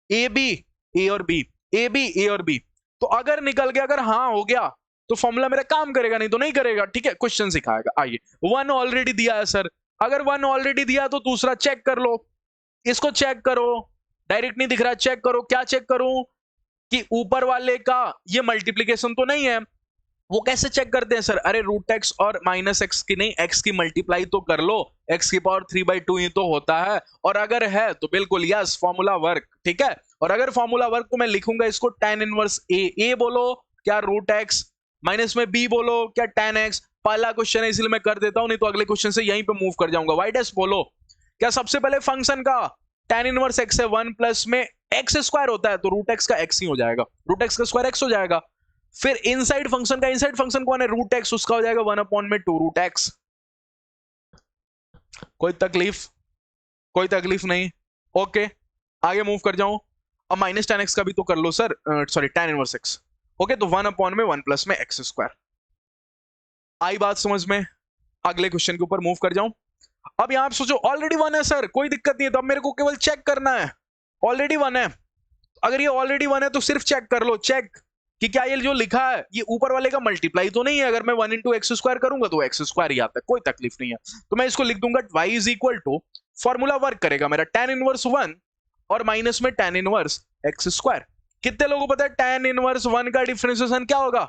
ए बी ए और बी, ए बी ए और बी। तो अगर निकल गया, अगर हाँ हो गया तो फॉर्मूला मेरा काम करेगा, नहीं तो नहीं करेगा। ठीक है, क्वेश्चन सिखाएगा। आइए, 1 ऑलरेडी दिया है सर, अगर 1 ऑलरेडी दिया तो दूसरा चेक कर लो, इसको चेक करो, डायरेक्ट नहीं दिख रहा, चेक करो। क्या चेक करूं, कि ऊपर वाले का ये मल्टीप्लीकेशन तो नहीं है। वो कैसे चेक करते हैं सर, अरे √x और -x की नहीं, x की मल्टीप्लाई तो कर लो, x की पावर 3/2 ही तो होता है, और अगर है तो बिल्कुल यस, फॉर्मूला वर्क। ठीक है, और अगर फॉर्मूला वर्क तो मैं लिखूंगा इसको tan इनवर्स a बोलो क्या √x, माइनस में b बोलो क्या tan x। पहला क्वेश्चन है इसलिए मैं कर देता हूं, नहीं तो अगले क्वेश्चन से यहीं पे मूव कर जाऊंगा। y' बोलो क्या, सबसे पहले फंक्शन का tan इनवर्स x है 1 प्लस में x स्क्वायर होता है, तो √x का x ही हो जाएगा, √x का स्क्वायर x हो जाएगा। फिर इनसाइड फंक्शन का, इनसाइड फंक्शन कौन है, √x, उसका हो जाएगा 1/2 √x। कोई तकलीफ नहीं। ओके, आगे मूव कर जाऊं। अब माइनस tan x का भी तो कर लो sir, sorry tan inverse x। Okay, तो 1/1 प्लस में x स्क्वायर। आई बात समझ में। अगले क्वेश्चन के ऊपर मूव कर जाऊं। अब यहां आप सोचो ऑलरेडी 1 है सर, कोई दिक्कत नहीं है, तो अब मेरे को केवल चेक करना है, ऑलरेडी 1 है। अगर ये ऑलरेडी 1 है तो सिर्फ चेक कर लो, चेक कि क्या ये जो लिखा है ये ऊपर वाले का मल्टीप्लाई तो नहीं है। अगर मैं 1 × x स्क्वायर करूंगा तो x स्क्वायर ही आता है, कोई तकलीफ नहीं है। तो मैं इसको लिख दूंगा y = फॉर्मूला वर्क करेगा मेरा tan इनवर्स 1 और माइनस में tan इनवर्स x स्क्वायर। कितने लोगों को पता है tan इनवर्स 1 का डिफरेंशिएशन क्या होगा,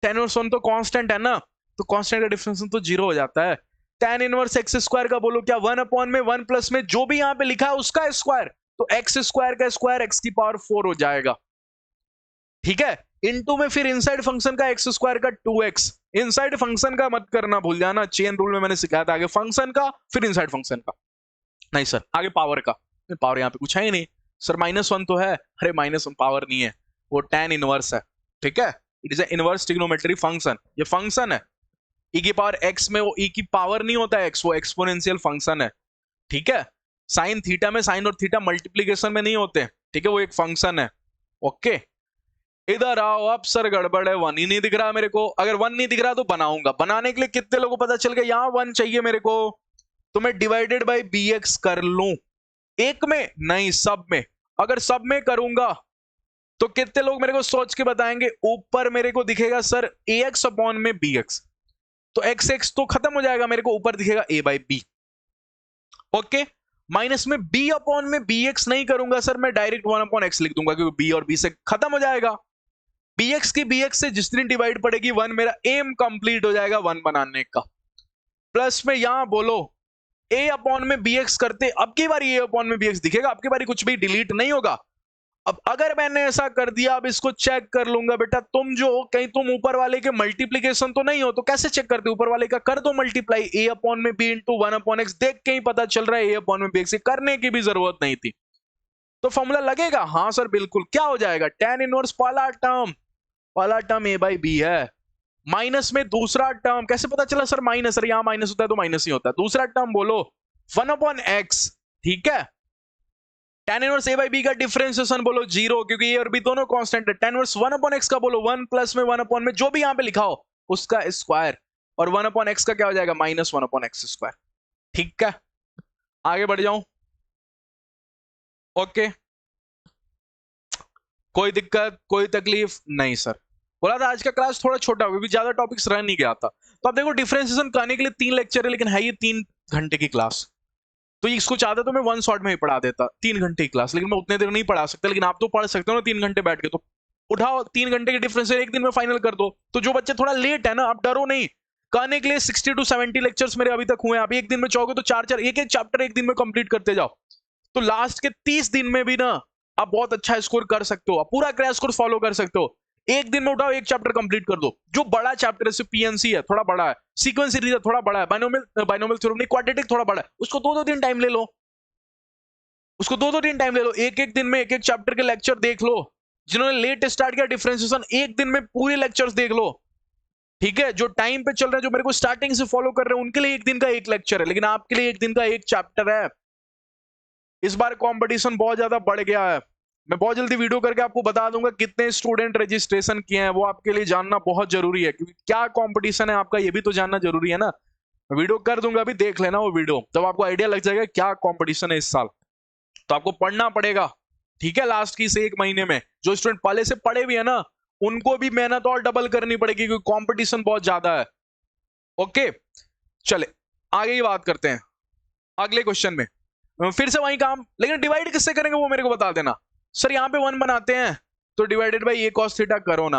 tan इनवर्स 1 तो कांस्टेंट है ना, तो कांस्टेंट का डिफरेंशिएशन तो 0 हो जाता है। tan इनवर्स x स्क्वायर का बोलो क्या, 1/1 प्लस में जो भी यहां पे लिखा है उसका स्क्वायर, तो x स्क्वायर का स्क्वायर x की पावर 4 हो जाएगा। ठीक है, इनटू में फिर इनसाइड फंक्शन का x स्क्वायर का 2x। इनसाइड फंक्शन का मत करना भूल जाना, चेन रूल में मैंने सिखाया था, आगे फंक्शन का फिर इनसाइड फंक्शन का, नहीं सर आगे पावर का। पावर यहाँ पे कुछ है ही नहीं सर, -1 तो है, अरे -1 पावर नहीं है, वो tan इनवर्स है। ठीक है, it is A inverse trigonometry function, ये फंक्शन है। e की पावर x में वो e की पावर नहीं होता है x, वो एक्सपोनेंशियल फंक्शन है। ठीक है, साइन थीटा में साइन और थीटा मल्टीप्लीकेशन में नहीं होते। ठीक है, वो एक फंक्शन है। ओके, इधर आओ, अब सर गड़बड़ है, 1 ही नहीं दिख रहा मेरे को। अगर 1 नहीं दिख रहा तो बनाऊंगा। बनाने के लिए कितने लोगों को पता चल गया यहां 1 चाहिए मेरे को, तो मैं डिवाइडेड बाई bx कर लूं। एक में नहीं, सब में। अगर सब में करूंगा तो कितने लोग मेरे को सोच के बताएंगे? ऊपर मेरे को दिखेगा सर ax अपॉन में bx, तो x x तो खत्म हो जाएगा, मेरे को ऊपर दिखेगा a by b। Okay, minus में b अपॉन में bx नहीं करूंगा सर, मैं डायरेक्ट 1 अपॉन x लिख दूंगा, क्योंकि b और b से खत्म हो जाएगा। bx की bx से जितनी डिवाइड पड़ेगी 1, मेरा एम कंप्लीट हो जाएगा 1 बनाने का। प्लस में यहां बोलो a अपॉन में bx करते, अब की बारी a अपॉन में bx दिखेगा, अब की बारी कुछ भी डिलीट नहीं होगा। अब अगर मैंने ऐसा कर दिया, अब इसको चेक कर लूंगा बेटा। तुम जो कहीं तुम ऊपर वाले के मल्टीप्लीकेशन तो नहीं हो, तो कैसे चेक करते? ऊपर वाले का कर दो मल्टीप्लाई, a अपॉन में b इंटू 1 अपॉन x, देख के ही पता चल रहा है a अपॉन में b x, करने की भी जरूरत नहीं थी। तो फॉर्मूला लगेगा? हाँ सर बिल्कुल। क्या हो जाएगा? tan इनवर्स पहला टर्म a बाई b है, माइनस में दूसरा टर्म। कैसे पता चला सर माइनस? सर यहां माइनस होता है तो माइनस ही होता है। दूसरा टर्म बोलो 1 अपॉन x, ठीक है। tan inverse a by b का डिफरेंशिएशन बोलो 0, क्योंकि a और b दोनों कांस्टेंट है। tan इनवर्स 1 अपॉन x का बोलो 1 प्लस में 1 अपॉन में जो भी यहां पे लिखा हो उसका स्क्वायर, और 1 अपॉन x का क्या हो जाएगा? Minus 1 upon x square. ठीक है, आगे बढ़ जाऊं। ओके, कोई दिक्कत, कोई तकलीफ नहीं सर। बोला था आज का क्लास थोड़ा छोटा होगा, ज्यादा टॉपिक्स रह नहीं गया था। तो अब देखो डिफरेंशिएशन करने के लिए 3 लेक्चर है, लेकिन है ये 3 घंटे की क्लास। तो इसको चाहता तो मैं 1 शॉट में ही पढ़ा देता 3 घंटे की क्लास, लेकिन मैं उतने देर नहीं पढ़ा सकता। लेकिन आप तो पढ़ सकते हो ना 3 घंटे बैठ के। तो उठाओ 3 घंटे के डिफरेंस एक दिन में फाइनल कर दो। तो जो बच्चे थोड़ा लेट है ना, आप डरो नहीं। करने के लिए 60 टू 70 लेक्चर्स मेरे अभी तक हुए हैं। आप एक दिन में चाहोगे तो 4 एक एक चैप्टर एक दिन में कंप्लीट करते जाओ, तो लास्ट के 30 दिन में भी ना आप बहुत अच्छा स्कोर कर सकते हो। आप पूरा क्रैश कोर्स फॉलो कर सकते हो। एक दिन में उठाओ, एक चैप्टर कंप्लीट कर दो। जो बड़ा चैप्टर है, पीएनसी है थोड़ा बड़ा है, सीक्वेंस सीरीज है थोड़ा बड़ा है, बाइनोमियल थ्योरम नहीं, क्वाड्रेटिक थोड़ा बड़ा है, उसको 2-2 दिन टाइम ले लो। उसको 2-2 दिन टाइम ले लो। एक एक दिन में एक एक चैप्टर के लेक्चर देख लो। जिन्होंने लेट स्टार्ट किया डिफरेंशिएशन, एक दिन में पूरे लेक्चर्स देख लो। ठीक है, जो टाइम पे चल रहे हैं, जो मेरे को स्टार्टिंग से फॉलो कर रहे हैं, उनके लिए एक दिन का एक लेक्चर है, लेकिन आपके लिए एक दिन का एक चैप्टर है। इस बार कंपटीशन बहुत ज्यादा बढ़ गया है। मैं बहुत जल्दी वीडियो करके आपको बता दूंगा कितने स्टूडेंट रजिस्ट्रेशन किए हैं। वो आपके लिए जानना बहुत जरूरी है, क्योंकि क्या कंपटीशन है आपका, ये भी तो जानना जरूरी है ना। वीडियो कर दूंगा, अभी देख लेना वो वीडियो, तब आपको आइडिया लग जाएगा क्या कंपटीशन है इस साल। तो आपको पढ़ना पड़ेगा, ठीक है। लास्ट की से 1 महीने में जो स्टूडेंट पहले से पढ़े भी है ना, उनको भी मेहनत और डबल करनी पड़ेगी, क्योंकि कंपटीशन बहुत ज्यादा है। ओके, चले आगे की बात करते हैं अगले क्वेश्चन में। फिर से वही काम, लेकिन डिवाइड किससे करेंगे वो मेरे को बता देना। सर यहाँ पे 1 बनाते हैं, तो divided by a cos theta करो ना।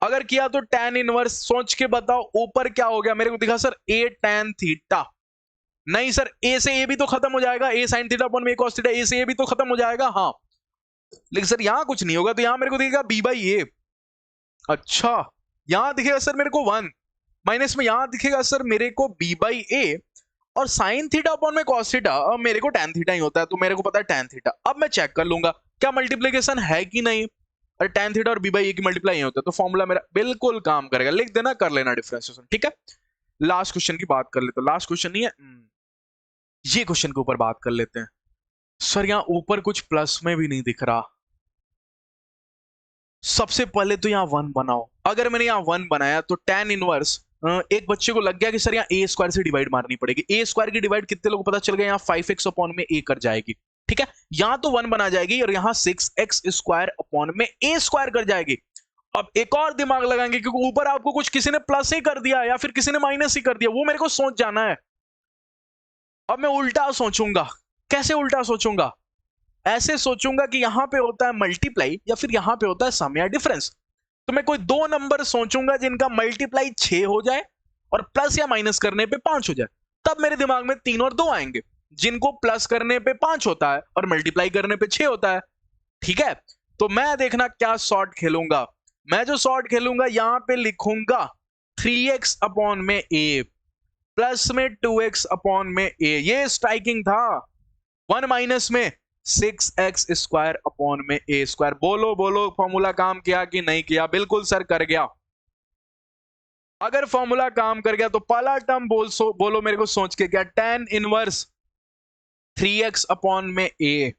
अगर किया तो tan इनवर्स, सोच के बताओ ऊपर क्या हो गया? मेरे को दिखा सर a tan थीटा। नहीं सर, a से a भी तो खत्म हो जाएगा, a sin theta upon a cos theta, a से a भी तो खत्म हो जाएगा। हाँ, लेकिन सर यहाँ कुछ नहीं होगा, तो यहाँ मेरे को दिखेगा b बाई a। अच्छा, यहाँ दिखेगा सर मेरे को 1, माइनस में यहाँ दिखेगा सर मेरे को b बाई a, और साइन थीटा अपॉन में कॉस थीटा, मेरे को टैन थीटा ही होता है, तो मेरे को पता है टैन थीटा। अब मैं चेक कर लूंगा क्या मल्टीप्लीकेशन है कि नहीं। अरे टैन थीटा और बी बाई ए की मल्टीप्लाई होता है, तो फॉर्मूला मेरा बिल्कुल काम करेगा। लिख देना, कर लेना डिफरेंशिएशन, ठीक है। लास्ट क्वेश्चन की बात कर लेते हैं। लास्ट क्वेश्चन नहीं है, ये क्वेश्चन के ऊपर बात कर लेते हैं। सर यहाँ ऊपर कुछ प्लस में भी नहीं दिख रहा। सबसे पहले तो यहाँ 1 बनाओ। अगर मैंने यहाँ 1 बनाया तो टैन इनवर्स, एक बच्चे को लग गया कि सर यहाँ ए स्क्वायर से डिवाइड मारनी पड़ेगी। ए स्क्वायर की डिवाइड कितने लोगों को पता चल गया? यहाँ 5x अपॉन में ए कर जाएगी, ठीक है। यहाँ तो 1 बना जाएगी, और यहाँ 6x स्क्वायर अपॉन में ए स्क्वायर कर जाएगी। अब एक और दिमाग लगाएंगे, क्योंकि ऊपर आपको कुछ किसी ने प्लस ही कर दिया या फिर किसी ने माइनस ही कर दिया, वो मेरे को सोच जाना है। अब मैं उल्टा सोचूंगा। कैसे उल्टा सोचूंगा? ऐसे सोचूंगा कि यहां पे होता है मल्टीप्लाई, या फिर यहां पे होता है सम या डिफरेंस। तो मैं कोई 2 नंबर सोचूंगा जिनका मल्टीप्लाई 6 हो जाए और प्लस या माइनस करने पे 5 हो जाए। तब मेरे दिमाग में 3 और 2 आएंगे। जिनको प्लस करने पे 5 होता है और मल्टीप्लाई करने पे 6 होता है, ठीक है। तो मैं देखना क्या शॉर्ट खेलूंगा। मैं जो शॉर्ट खेलूंगा, यहां पे लिखूंगा 3x अपॉन में a प्लस में 2x अपॉन में a। ये स्ट्राइकिंग था। 1 माइनस में 6x स्क्वायर अपॉन में a स्क्वायर। बोलो बोलो, फॉर्मूला काम किया कि नहीं किया? बिल्कुल सर, कर गया। अगर फॉर्मूला काम कर गया तो पहला टर्म बोलो मेरे को सोच के, क्या? tan इनवर्स 3x अपॉन में a,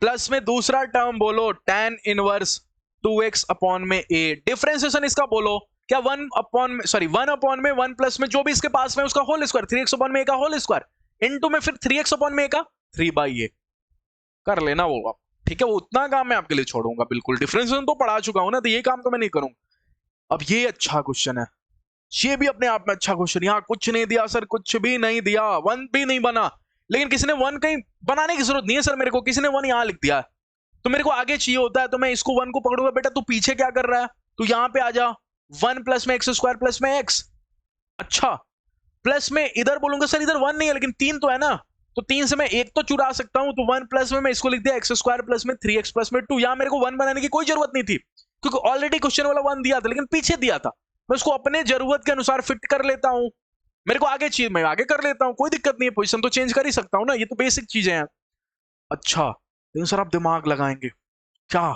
प्लस में दूसरा टर्म बोलो tan इनवर्स 2x अपॉन में a। डिफरेंशिएशन इसका बोलो क्या 1 अपॉन में 1 प्लस में जो भी इसके पास में उसका होल स्क्वायर 3x अपॉन में a का होल स्क्वायर इनटू में फिर 3x अपॉन में a का 3/a कर लेना वो आप, ठीक है। वो उतना काम मैं आपके लिए छोड़ूंगा बिल्कुल, डिफरेंशिएशन तो पढ़ा चुका हूं ना, तो ये काम तो मैं नहीं करूंगा। अब ये अच्छा क्वेश्चन है, ये भी अपने आप में अच्छा क्वेश्चन। यहाँ कुछ नहीं दिया सर, कुछ भी नहीं दिया, 1 भी नहीं बना, लेकिन किसी ने 1 कहीं बनाने की जरूरत नहीं है सर मेरे को, किसी ने 1 यहाँ लिख दिया तो मेरे को आगे चाहिए होता है, तो मैं इसको 1 को पकड़ूंगा। बेटा तू पीछे क्या कर रहा है, तू यहाँ पे आ जा, 1 प्लस में एक्स स्क्वायर प्लस में एक्स। अच्छा प्लस में इधर बोलूंगा सर इधर 1 नहीं है लेकिन 3 तो है ना, तो 3 से मैं 1 तो चुरा सकता हूं, तो 1 प्लस में मैं इसको लिख दिया एक्स स्क्वायर प्लस में 3x प्लस में 2। यहां मेरे को 1 बनाने की कोई जरूरत नहीं थी क्योंकि ऑलरेडी क्वेश्चन वाला 1 दिया था, लेकिन पीछे दिया था, मैं उसको अपने जरूरत के अनुसार फिट कर लेता हूं। मेरे को आगे चीज मैं आगे कर लेता हूं, कोई दिक्कत नहीं है, पोजीशन तो चेंज कर ही सकता हूं ना, ये तो बेसिक चीजें हैं। अच्छा लेकिन सर आप दिमाग लगाएंगे क्या,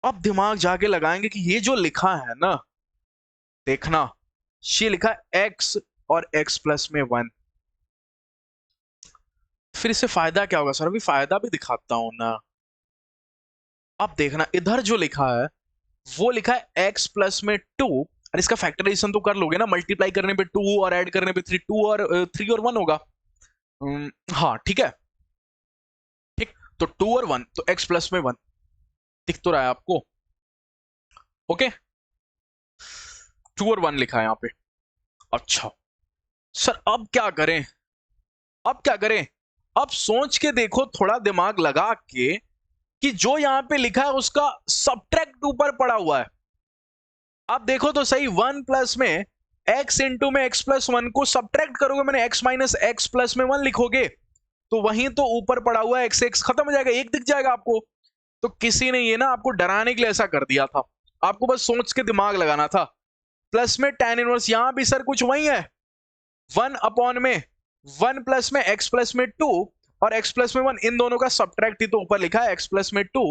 अब दिमाग जाके लगाएंगे कि ये जो लिखा है ना, देखना ये लिखा है x और x प्लस में 1, फिर इससे फायदा क्या होगा सर, अभी फायदा भी दिखाता हूं ना। अब देखना इधर जो लिखा है वो लिखा है x प्लस में 2, और इसका फैक्टराइजेशन तो कर लोगे ना, मल्टीप्लाई करने पे 2 और ऐड करने पे 3, 2 और 3 और 1 होगा। हाँ ठीक है, ठीक, तो 2 और 1 तो x प्लस में 1 दिख तो रहा है आपको, ओके 2 और 1 लिखा है यहाँ पे। अच्छा सर अब क्या करें, अब क्या करें, अब सोच के देखो थोड़ा दिमाग लगा के कि जो यहां पे लिखा है उसका सब्ट्रैक्ट ऊपर पड़ा हुआ है। अब देखो तो सही, 1 प्लस में x इंटू में x प्लस 1 को सब्ट्रैक्ट करोगे, मैंने x माइनस x प्लस में 1 लिखोगे तो वहीं तो ऊपर पड़ा हुआ है x खत्म हो जाएगा, 1 दिख जाएगा आपको। तो किसी ने ये ना आपको डराने के लिए ऐसा कर दिया था, आपको बस सोच के दिमाग लगाना था। प्लस में tan इनवर्स, यहां भी सर कुछ वही है, 1 अपॉन में 1 प्लस में x प्लस में 2 और x प्लस में 1, इन दोनों का सब्ट्रैक्ट ही तो ऊपर लिखा है, x प्लस में 2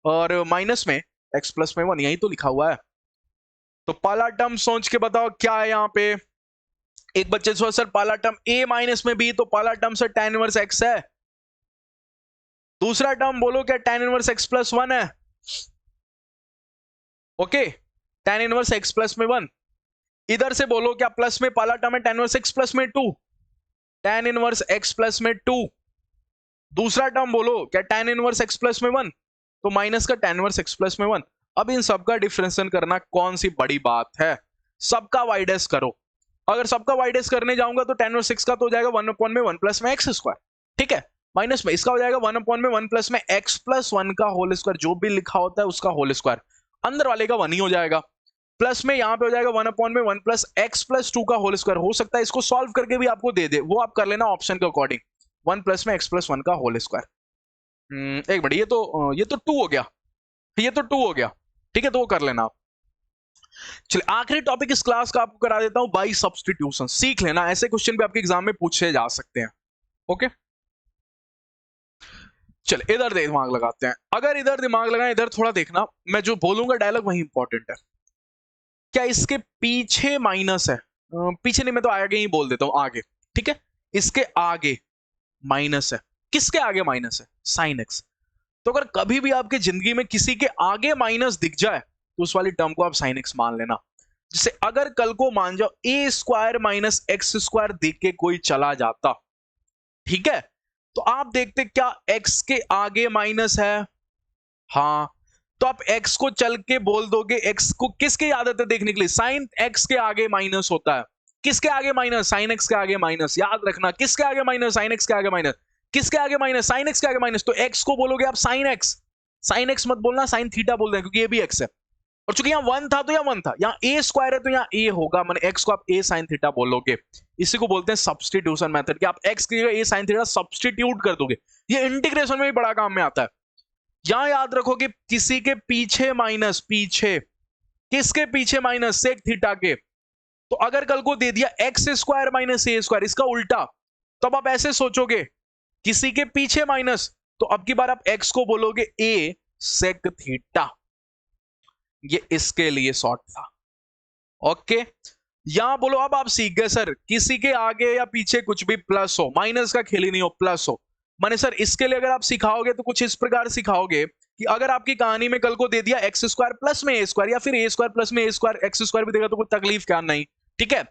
और माइनस में x प्लस में 1, यही तो लिखा हुआ है। तो पहला टर्म सोच के बताओ क्या है यहाँ पे, एक बच्चे से सर पहला टर्म a माइनस में b, तो पहला term sir tan inverse x है। दूसरा टर्म बोलो क्या tan इनवर्स x प्लस 1 है, okay tan inverse x plus में 1। इधर से बोलो क्या प्लस में पहला टर्म है tan इनवर्स x प्लस में 2, tan इनवर्स x प्लस में 2। दूसरा टर्म बोलो क्या tan इनवर्स x प्लस में 1, तो माइनस का tan इनवर्स x प्लस में 1। अब इन सबका डिफरेंशिएशन करना कौन सी बड़ी बात है, सबका वाइडेस करो। अगर सबका वाइडेस करने जाऊंगा तो tan इनवर्स x का तो हो जाएगा 1 अपॉन में 1 प्लस में x स्क्वायर, ठीक है, माइनस में इसका हो जाएगा 1 अपॉन में 1 प्लस में x प्लस 1 का होल स्क्वायर, जो भी लिखा होता है उसका होल स्क्वायर, अंदर वाले का 1 ही हो जाएगा। प्लस में यहां पे हो जाएगा 1 अपॉन में 1 प्लस x प्लस 2 का होल स्क्वायर, हो सकता है इसको सॉल्व करके भी आपको दे दे, वो आप कर लेना ऑप्शन के अकॉर्डिंग, 1 प्लस में x प्लस 1 का होल स्क्वायर। एक मिनट, ये तो 2 हो गया, ये तो 2 हो गया, ठीक है, तो वो कर लेना आप। चलिए आखिरी टॉपिक इस क्लास का आपको करा देता हूं, बाई सब्स्टिट्यूशन, सीख लेना, ऐसे क्वेश्चन भी आपके एग्जाम में पूछे जा सकते हैं, ओके। चलिए इधर दिमाग लगाते हैं, अगर इधर दिमाग लगाएं, इधर थोड़ा देखना, मैं जो बोलूंगा डायलॉग वही इंपॉर्टेंट है। क्या इसके पीछे माइनस है, पीछे नहीं, मैं तो आगे ही बोल देता हूं, आगे, ठीक है, इसके आगे माइनस है, किसके आगे माइनस है, साइन एक्स। तो अगर कभी भी आपके जिंदगी में किसी के आगे माइनस दिख जाए तो उस वाली टर्म को आप साइन एक्स मान लेना। जैसे अगर कल को मान जाओ ए स्क्वायर माइनस एक्स स्क्वायर देख के कोई चला जाता, ठीक है, तो आप देखते क्या एक्स के आगे माइनस है, हाँ, तो आप x को चल के बोल दोगे, x को किसकी आदत है देखने के लिए, साइन x के आगे माइनस होता है, किसके आगे माइनस, साइन x के आगे माइनस, याद रखना, किसके आगे माइनस, साइन x के आगे माइनस, किसके आगे माइनस, साइन x के आगे माइनस। तो x को बोलोगे आप साइन x मत बोलना, साइन थीटा बोल दें, क्योंकि ये भी x है, और चूंकि यहाँ 1 था तो यहाँ 1 था, यहाँ a स्क्वायर है तो यहाँ a होगा, मैंने x को आप a साइन थीटा बोलोगे, इसी को बोलते हैं सब्स्टिट्यूशन मेथड, कि आप x की जगह a साइन थीटा सब्स्टिट्यूट कर दोगे, ये इंटीग्रेशन में भी बड़ा काम में आता है। यहां याद रखो कि किसी के पीछे माइनस, पीछे किसके पीछे माइनस, सेक थीटा के, तो अगर कल को दे दिया एक्स स्क्वायर माइनस ए स्क्वायर, इसका उल्टा, तब आप ऐसे सोचोगे किसी के पीछे माइनस, तो अब की बार आप एक्स को बोलोगे ए सेक थीटा, ये इसके लिए शॉर्ट था, ओके। यहां बोलो अब आप सीख गए सर, किसी के आगे या पीछे कुछ भी प्लस हो, माइनस का खेल ही नहीं हो, प्लस हो, माने सर इसके लिए अगर आप सिखाओगे तो कुछ इस प्रकार सिखाओगे कि अगर आपकी कहानी में कल को दे दिया एक्स स्क्वायर प्लस में ए स्क्वायर या फिर ए स्क्वायर प्लस में ए स्क्वायर एक्स स्क्वायर भी देगा तो कोई तकलीफ क्या नहीं, ठीक है।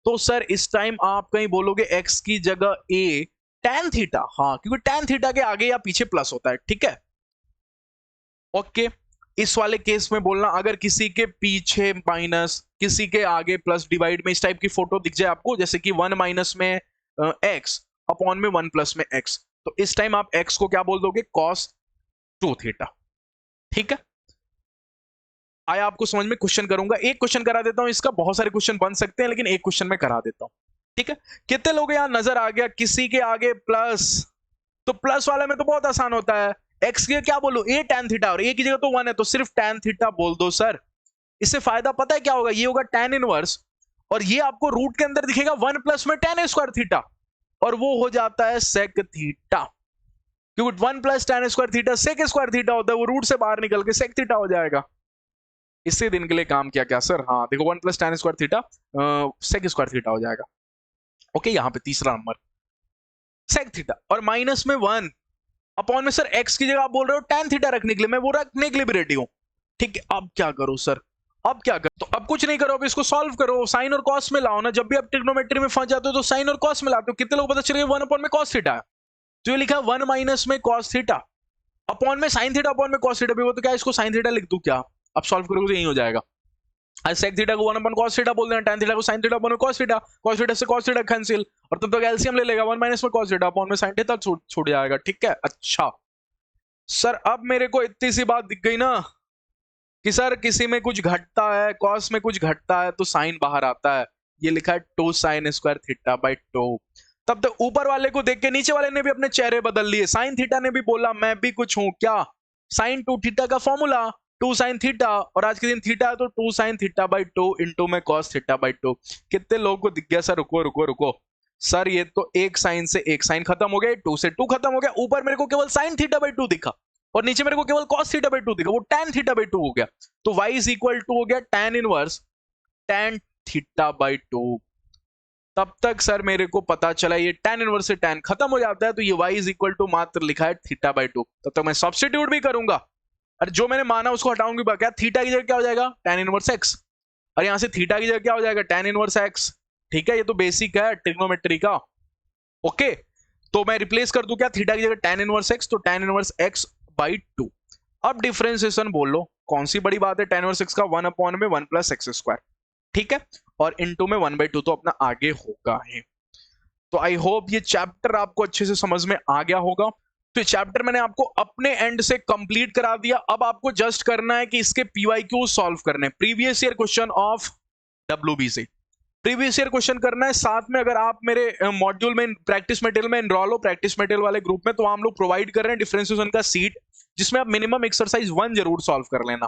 तो सर इस टाइम आप कहीं बोलोगे एक्स की जगह ए tan थीटा, हाँ क्योंकि tan थीटा के आगे या पीछे प्लस होता है, ठीक है। ओके, इस वाले केस में बोलना अगर किसी के पीछे माइनस किसी के आगे प्लस डिवाइड में इस टाइप की फोटो दिख जाए आपको, जैसे कि 1 माइनस में एक्स अपॉन में 1 प्लस में एक्स, तो इस टाइम आप एक्स को क्या बोल दोगे, cos 2 थीटा, ठीक है। आया आपको समझ में? क्वेश्चन करूंगा, एक क्वेश्चन करा देता हूं इसका, बहुत सारे क्वेश्चन बन सकते हैं लेकिन एक क्वेश्चन में करा देता हूं, ठीक है। कितने लोग यहां नजर आ गया किसी के आगे प्लस, तो प्लस वाले में तो बहुत आसान होता है, एक्स के क्या बोलो ए tan थीटा और ए की जगह तो 1 है तो सिर्फ tan थीटा बोल दो सर। इससे फायदा पता है क्या होगा, ये होगा tan इनवर्स और ये आपको रूट के अंदर दिखेगा 1 प्लस में tan स्क्वायर थीटा और वो हो जाता है sec थीटा, क्योंकि 1 plus tan square theta sec square theta होता है, वो रूट से बाहर निकल के sec थीटा हो जाएगा। इससे दिन के लिए काम किया क्या सर, हाँ देखो 1 plus tan square theta sec square theta हो जाएगा। ओके, यहां पे तीसरा नंबर sec थीटा और माइनस में 1 अपॉन में सर x की जगह आप बोल रहे हो tan थीटा रखने के लिए, मैं वो रखने के लिए भी रेडी हूं, ठीक है। अब क्या करो सर, अब क्या करो, तो अब कुछ नहीं करो, अब इसको सॉल्व करो, साइन और कॉस में लाओ ना, जब भी आप ट्रिग्नोमेट्री में फंस जाते हो तो साइन और कॉस में लाते हो। कितने लोग पता चल गए 1 अपॉन में cos थीटा है, तो ये लिखा है 1 माइनस में cos थीटा अपॉन में sin थीटा अपॉन में cos थीटा भी हो, तो क्या इसको sin थीटा लिख दूं क्या, अब सॉल्व करोगे तो यही हो जाएगा। sec थीटा को 1 अपॉन cos थीटा बोल देना, tan थीटा को sin थीटा अपॉन में cos थीटा से cos थीटा कैंसिल और तब तक एलसीएम ले लेगा, 1 माइनस में cos थीटा अपॉन में sin थीटा छूट जाएगा, ठीक है। अच्छा सर अब मेरे को इतनी सी बात दिख गई ना कि सर किसी में कुछ घटता है, कॉस में कुछ घटता है तो साइन बाहर आता है, ये लिखा है 2 sin स्क्वायर थीटा बाई 2। तब तक ऊपर वाले को देख के नीचे वाले ने भी अपने चेहरे बदल लिए, साइन थीटा ने भी बोला मैं भी कुछ हूं क्या, sin 2 थीटा का फॉर्मूला 2 sin थीटा और आज के दिन थीटा है तो 2 sin थीटा बाई 2 इंटू में cos थीटा बाई 2। कितने लोगों को दिख गया सर, रुको रुको रुको सर, ये तो एक साइन से एक साइन खत्म हो गया, 2 से 2 खत्म हो गया, ऊपर मेरे को केवल sin थीटा बाई 2 दिखा और नीचे मेरे को केवल cos थीटा बाई 2 दिखा, वो tan थीटा बाई 2 हो गया, तो y इज इक्वल टू हो गया tan inverse tan theta by 2। तब तक सर मेरे को पता चला ये tan इनवर्स से tan खत्म हो जाता है, तो ये y इज इक्वल टू मात्र लिखा है थीटा बाई 2। तब तक मैं सब्स्टिट्यूट भी करूंगा, और जो मैंने माना उसको हटाऊंगी, क्या थीटा की जगह क्या हो जाएगा tan इनवर्स x और यहां से थीटा की जगह क्या हो जाएगा tan इनवर्स x, ठीक है। ये तो बेसिक है ट्रिग्नोमेट्री का, ओके। तो मैं रिप्लेस कर दूं क्या थीटा की जगह tan इनवर्स x, तो tan इनवर्स x बाई 2। अब डिफरेंशिएशन बोल लो, कौन सी बड़ी बात है, tan इनवर्स x का 1 अपॉन में 1 प्लस एक्स स्क्वायर, ठीक है, और इनटू में 1 बाई 2 तो अपना आगे होगा ही। तो आई होप ये चैप्टर आपको अच्छे से समझ में आ गया होगा। तो चैप्टर मैंने आपको अपने एंड से कंप्लीट करा दिया, अब आपको जस्ट करना है कि इसके पीवाईक्यू सॉल्व करने, previous year question of WBC previous year question करना है। साथ में अगर आप मेरे मॉड्यूल में प्रैक्टिस मटेरियल में एनरोल हो, प्रैक्टिस मटेरियल वाले ग्रुप में, तो हम लोग प्रोवाइड कर रहे हैं डिफरेंशिएशन का सीट, जिसमें आप मिनिमम एक्सरसाइज 1 जरूर सॉल्व कर लेना,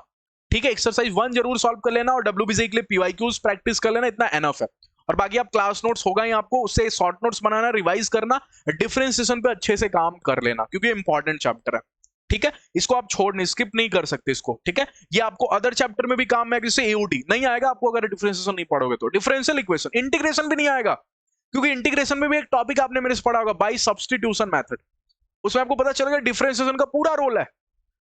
ठीक है। एक्सरसाइज 1 जरूर सॉल्व कर लेना और WBC के लिए पीवाईक्यूज प्रैक्टिस कर लेना, इतना एनफ है। और बाकी आप क्लास नोट्स होगा ही आपको, उससे शॉर्ट नोट्स बनाना, रिवाइज करना, डिफरेंशिएशन पे अच्छे से काम कर लेना, क्योंकि इंपॉर्टेंट चैप्टर है, ठीक है। इसको आप छोड़ नहीं, स्किप नहीं कर सकते इसको, ठीक है। ये आपको अदर चैप्टर में भी काम में, जैसे AOD नहीं आएगा आपको अगर डिफरेंशिएशन नहीं पढ़ोगे तो, डिफरेंशियल इक्वेशन, इंटीग्रेशन भी नहीं आएगा, क्योंकि इंटीग्रेशन में भी एक टॉपिक आपने मेरे से पढ़ा होगा बाय सब्स्टिट्यूशन मेथड, उसमें आपको पता चलेगा डिफरेंशिएशन का पूरा रोल है।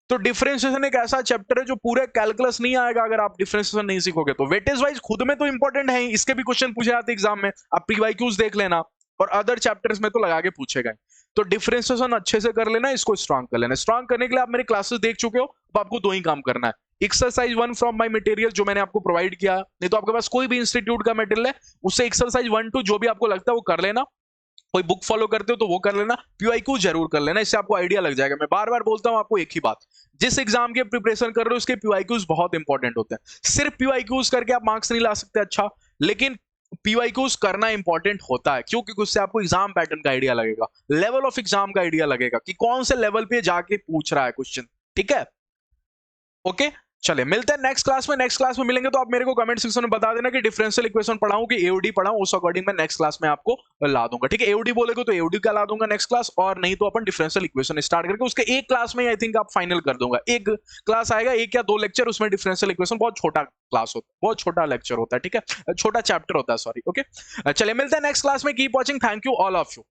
तो डिफरेंशिएशन एक ऐसा चैप्टर है जो पूरे कैलकुलस नहीं आएगा अगर आप डिफरेंशिएशन नहीं सीखोगे तो। वेटेज वाइज खुद में तो इंपॉर्टेंट है ही, इसके भी क्वेश्चन पूछे जाते एग्जाम में, आप पीवाईक्यूज देख लेना और अदर चैप्टर्स में तो लगा के पूछेगा। तो डिफरेंशिएशन अच्छे से कर लेना, इसको स्ट्रांग कर लेना। स्ट्रांग करने के लिए आप मेरे क्लासेस देख चुके हो, अब आपको 2 ही काम करना है, एक्सरसाइज 1 फ्रॉम माय मटेरियल जो मैंने आपको प्रोवाइड किया, नहीं तो आपके पास कोई भी इंस्टीट्यूट का मटेरियल है उससे एक्सरसाइज 1 2 जो भी आपको लगता है वो कर लेना, कोई बुक फॉलो करते हो तो वो कर लेना, पीवाईक्यू जरूर कर लेना, इससे आपको आइडिया लग जाएगा। मैं बार बार बोलता हूं आपको एक ही बात, जिस एग्जाम के प्रिपरेशन कर रहे हो उसके पीवाईक्यूज बहुत इंपॉर्टेंट होते हैं। सिर्फ पीवाईक्यूज करके आप मार्क्स नहीं ला सकते अच्छा, लेकिन पीवाईक्यूज करना इंपॉर्टेंट होता है, क्योंकि उससे आपको एग्जाम पैटर्न का आइडिया लगेगा, लेवल ऑफ एग्जाम का आइडिया लगेगा कि कौन से लेवल पे जाके पूछ रहा है क्वेश्चन, ठीक है। ओके चले मिलते हैं नेक्स्ट क्लास में। नेक्स्ट क्लास में मिलेंगे तो आप मेरे को कमेंट सेक्शन में बता देना कि डिफरेंशियल इक्वेशन पढ़ाऊं कि AOD पढ़ाऊं, उस अकॉर्डिंग मैं नेक्स्ट क्लास में आपको ला दूंगा, ठीक है। AOD बोलेगे तो AOD का ला दूंगा नेक्स्ट क्लास, और नहीं तो अपन डिफरेंशियल इक्वेशन स्टार्ट करके उसके एक क्लास में आई थिंक आप फाइनल कर दूंगा। एक क्लास आएगा, 1 या 2 लेक्चर, उसमें डिफरेंशियल इक्वेशन बहुत छोटा क्लास होता है, बहुत छोटा लेक्चर होता है, ठीक है, छोटा चैप्टर होता है, सॉरी। ओके चले मिलते हैं नेक्स्ट क्लास में। Keep watching, thank you all of you.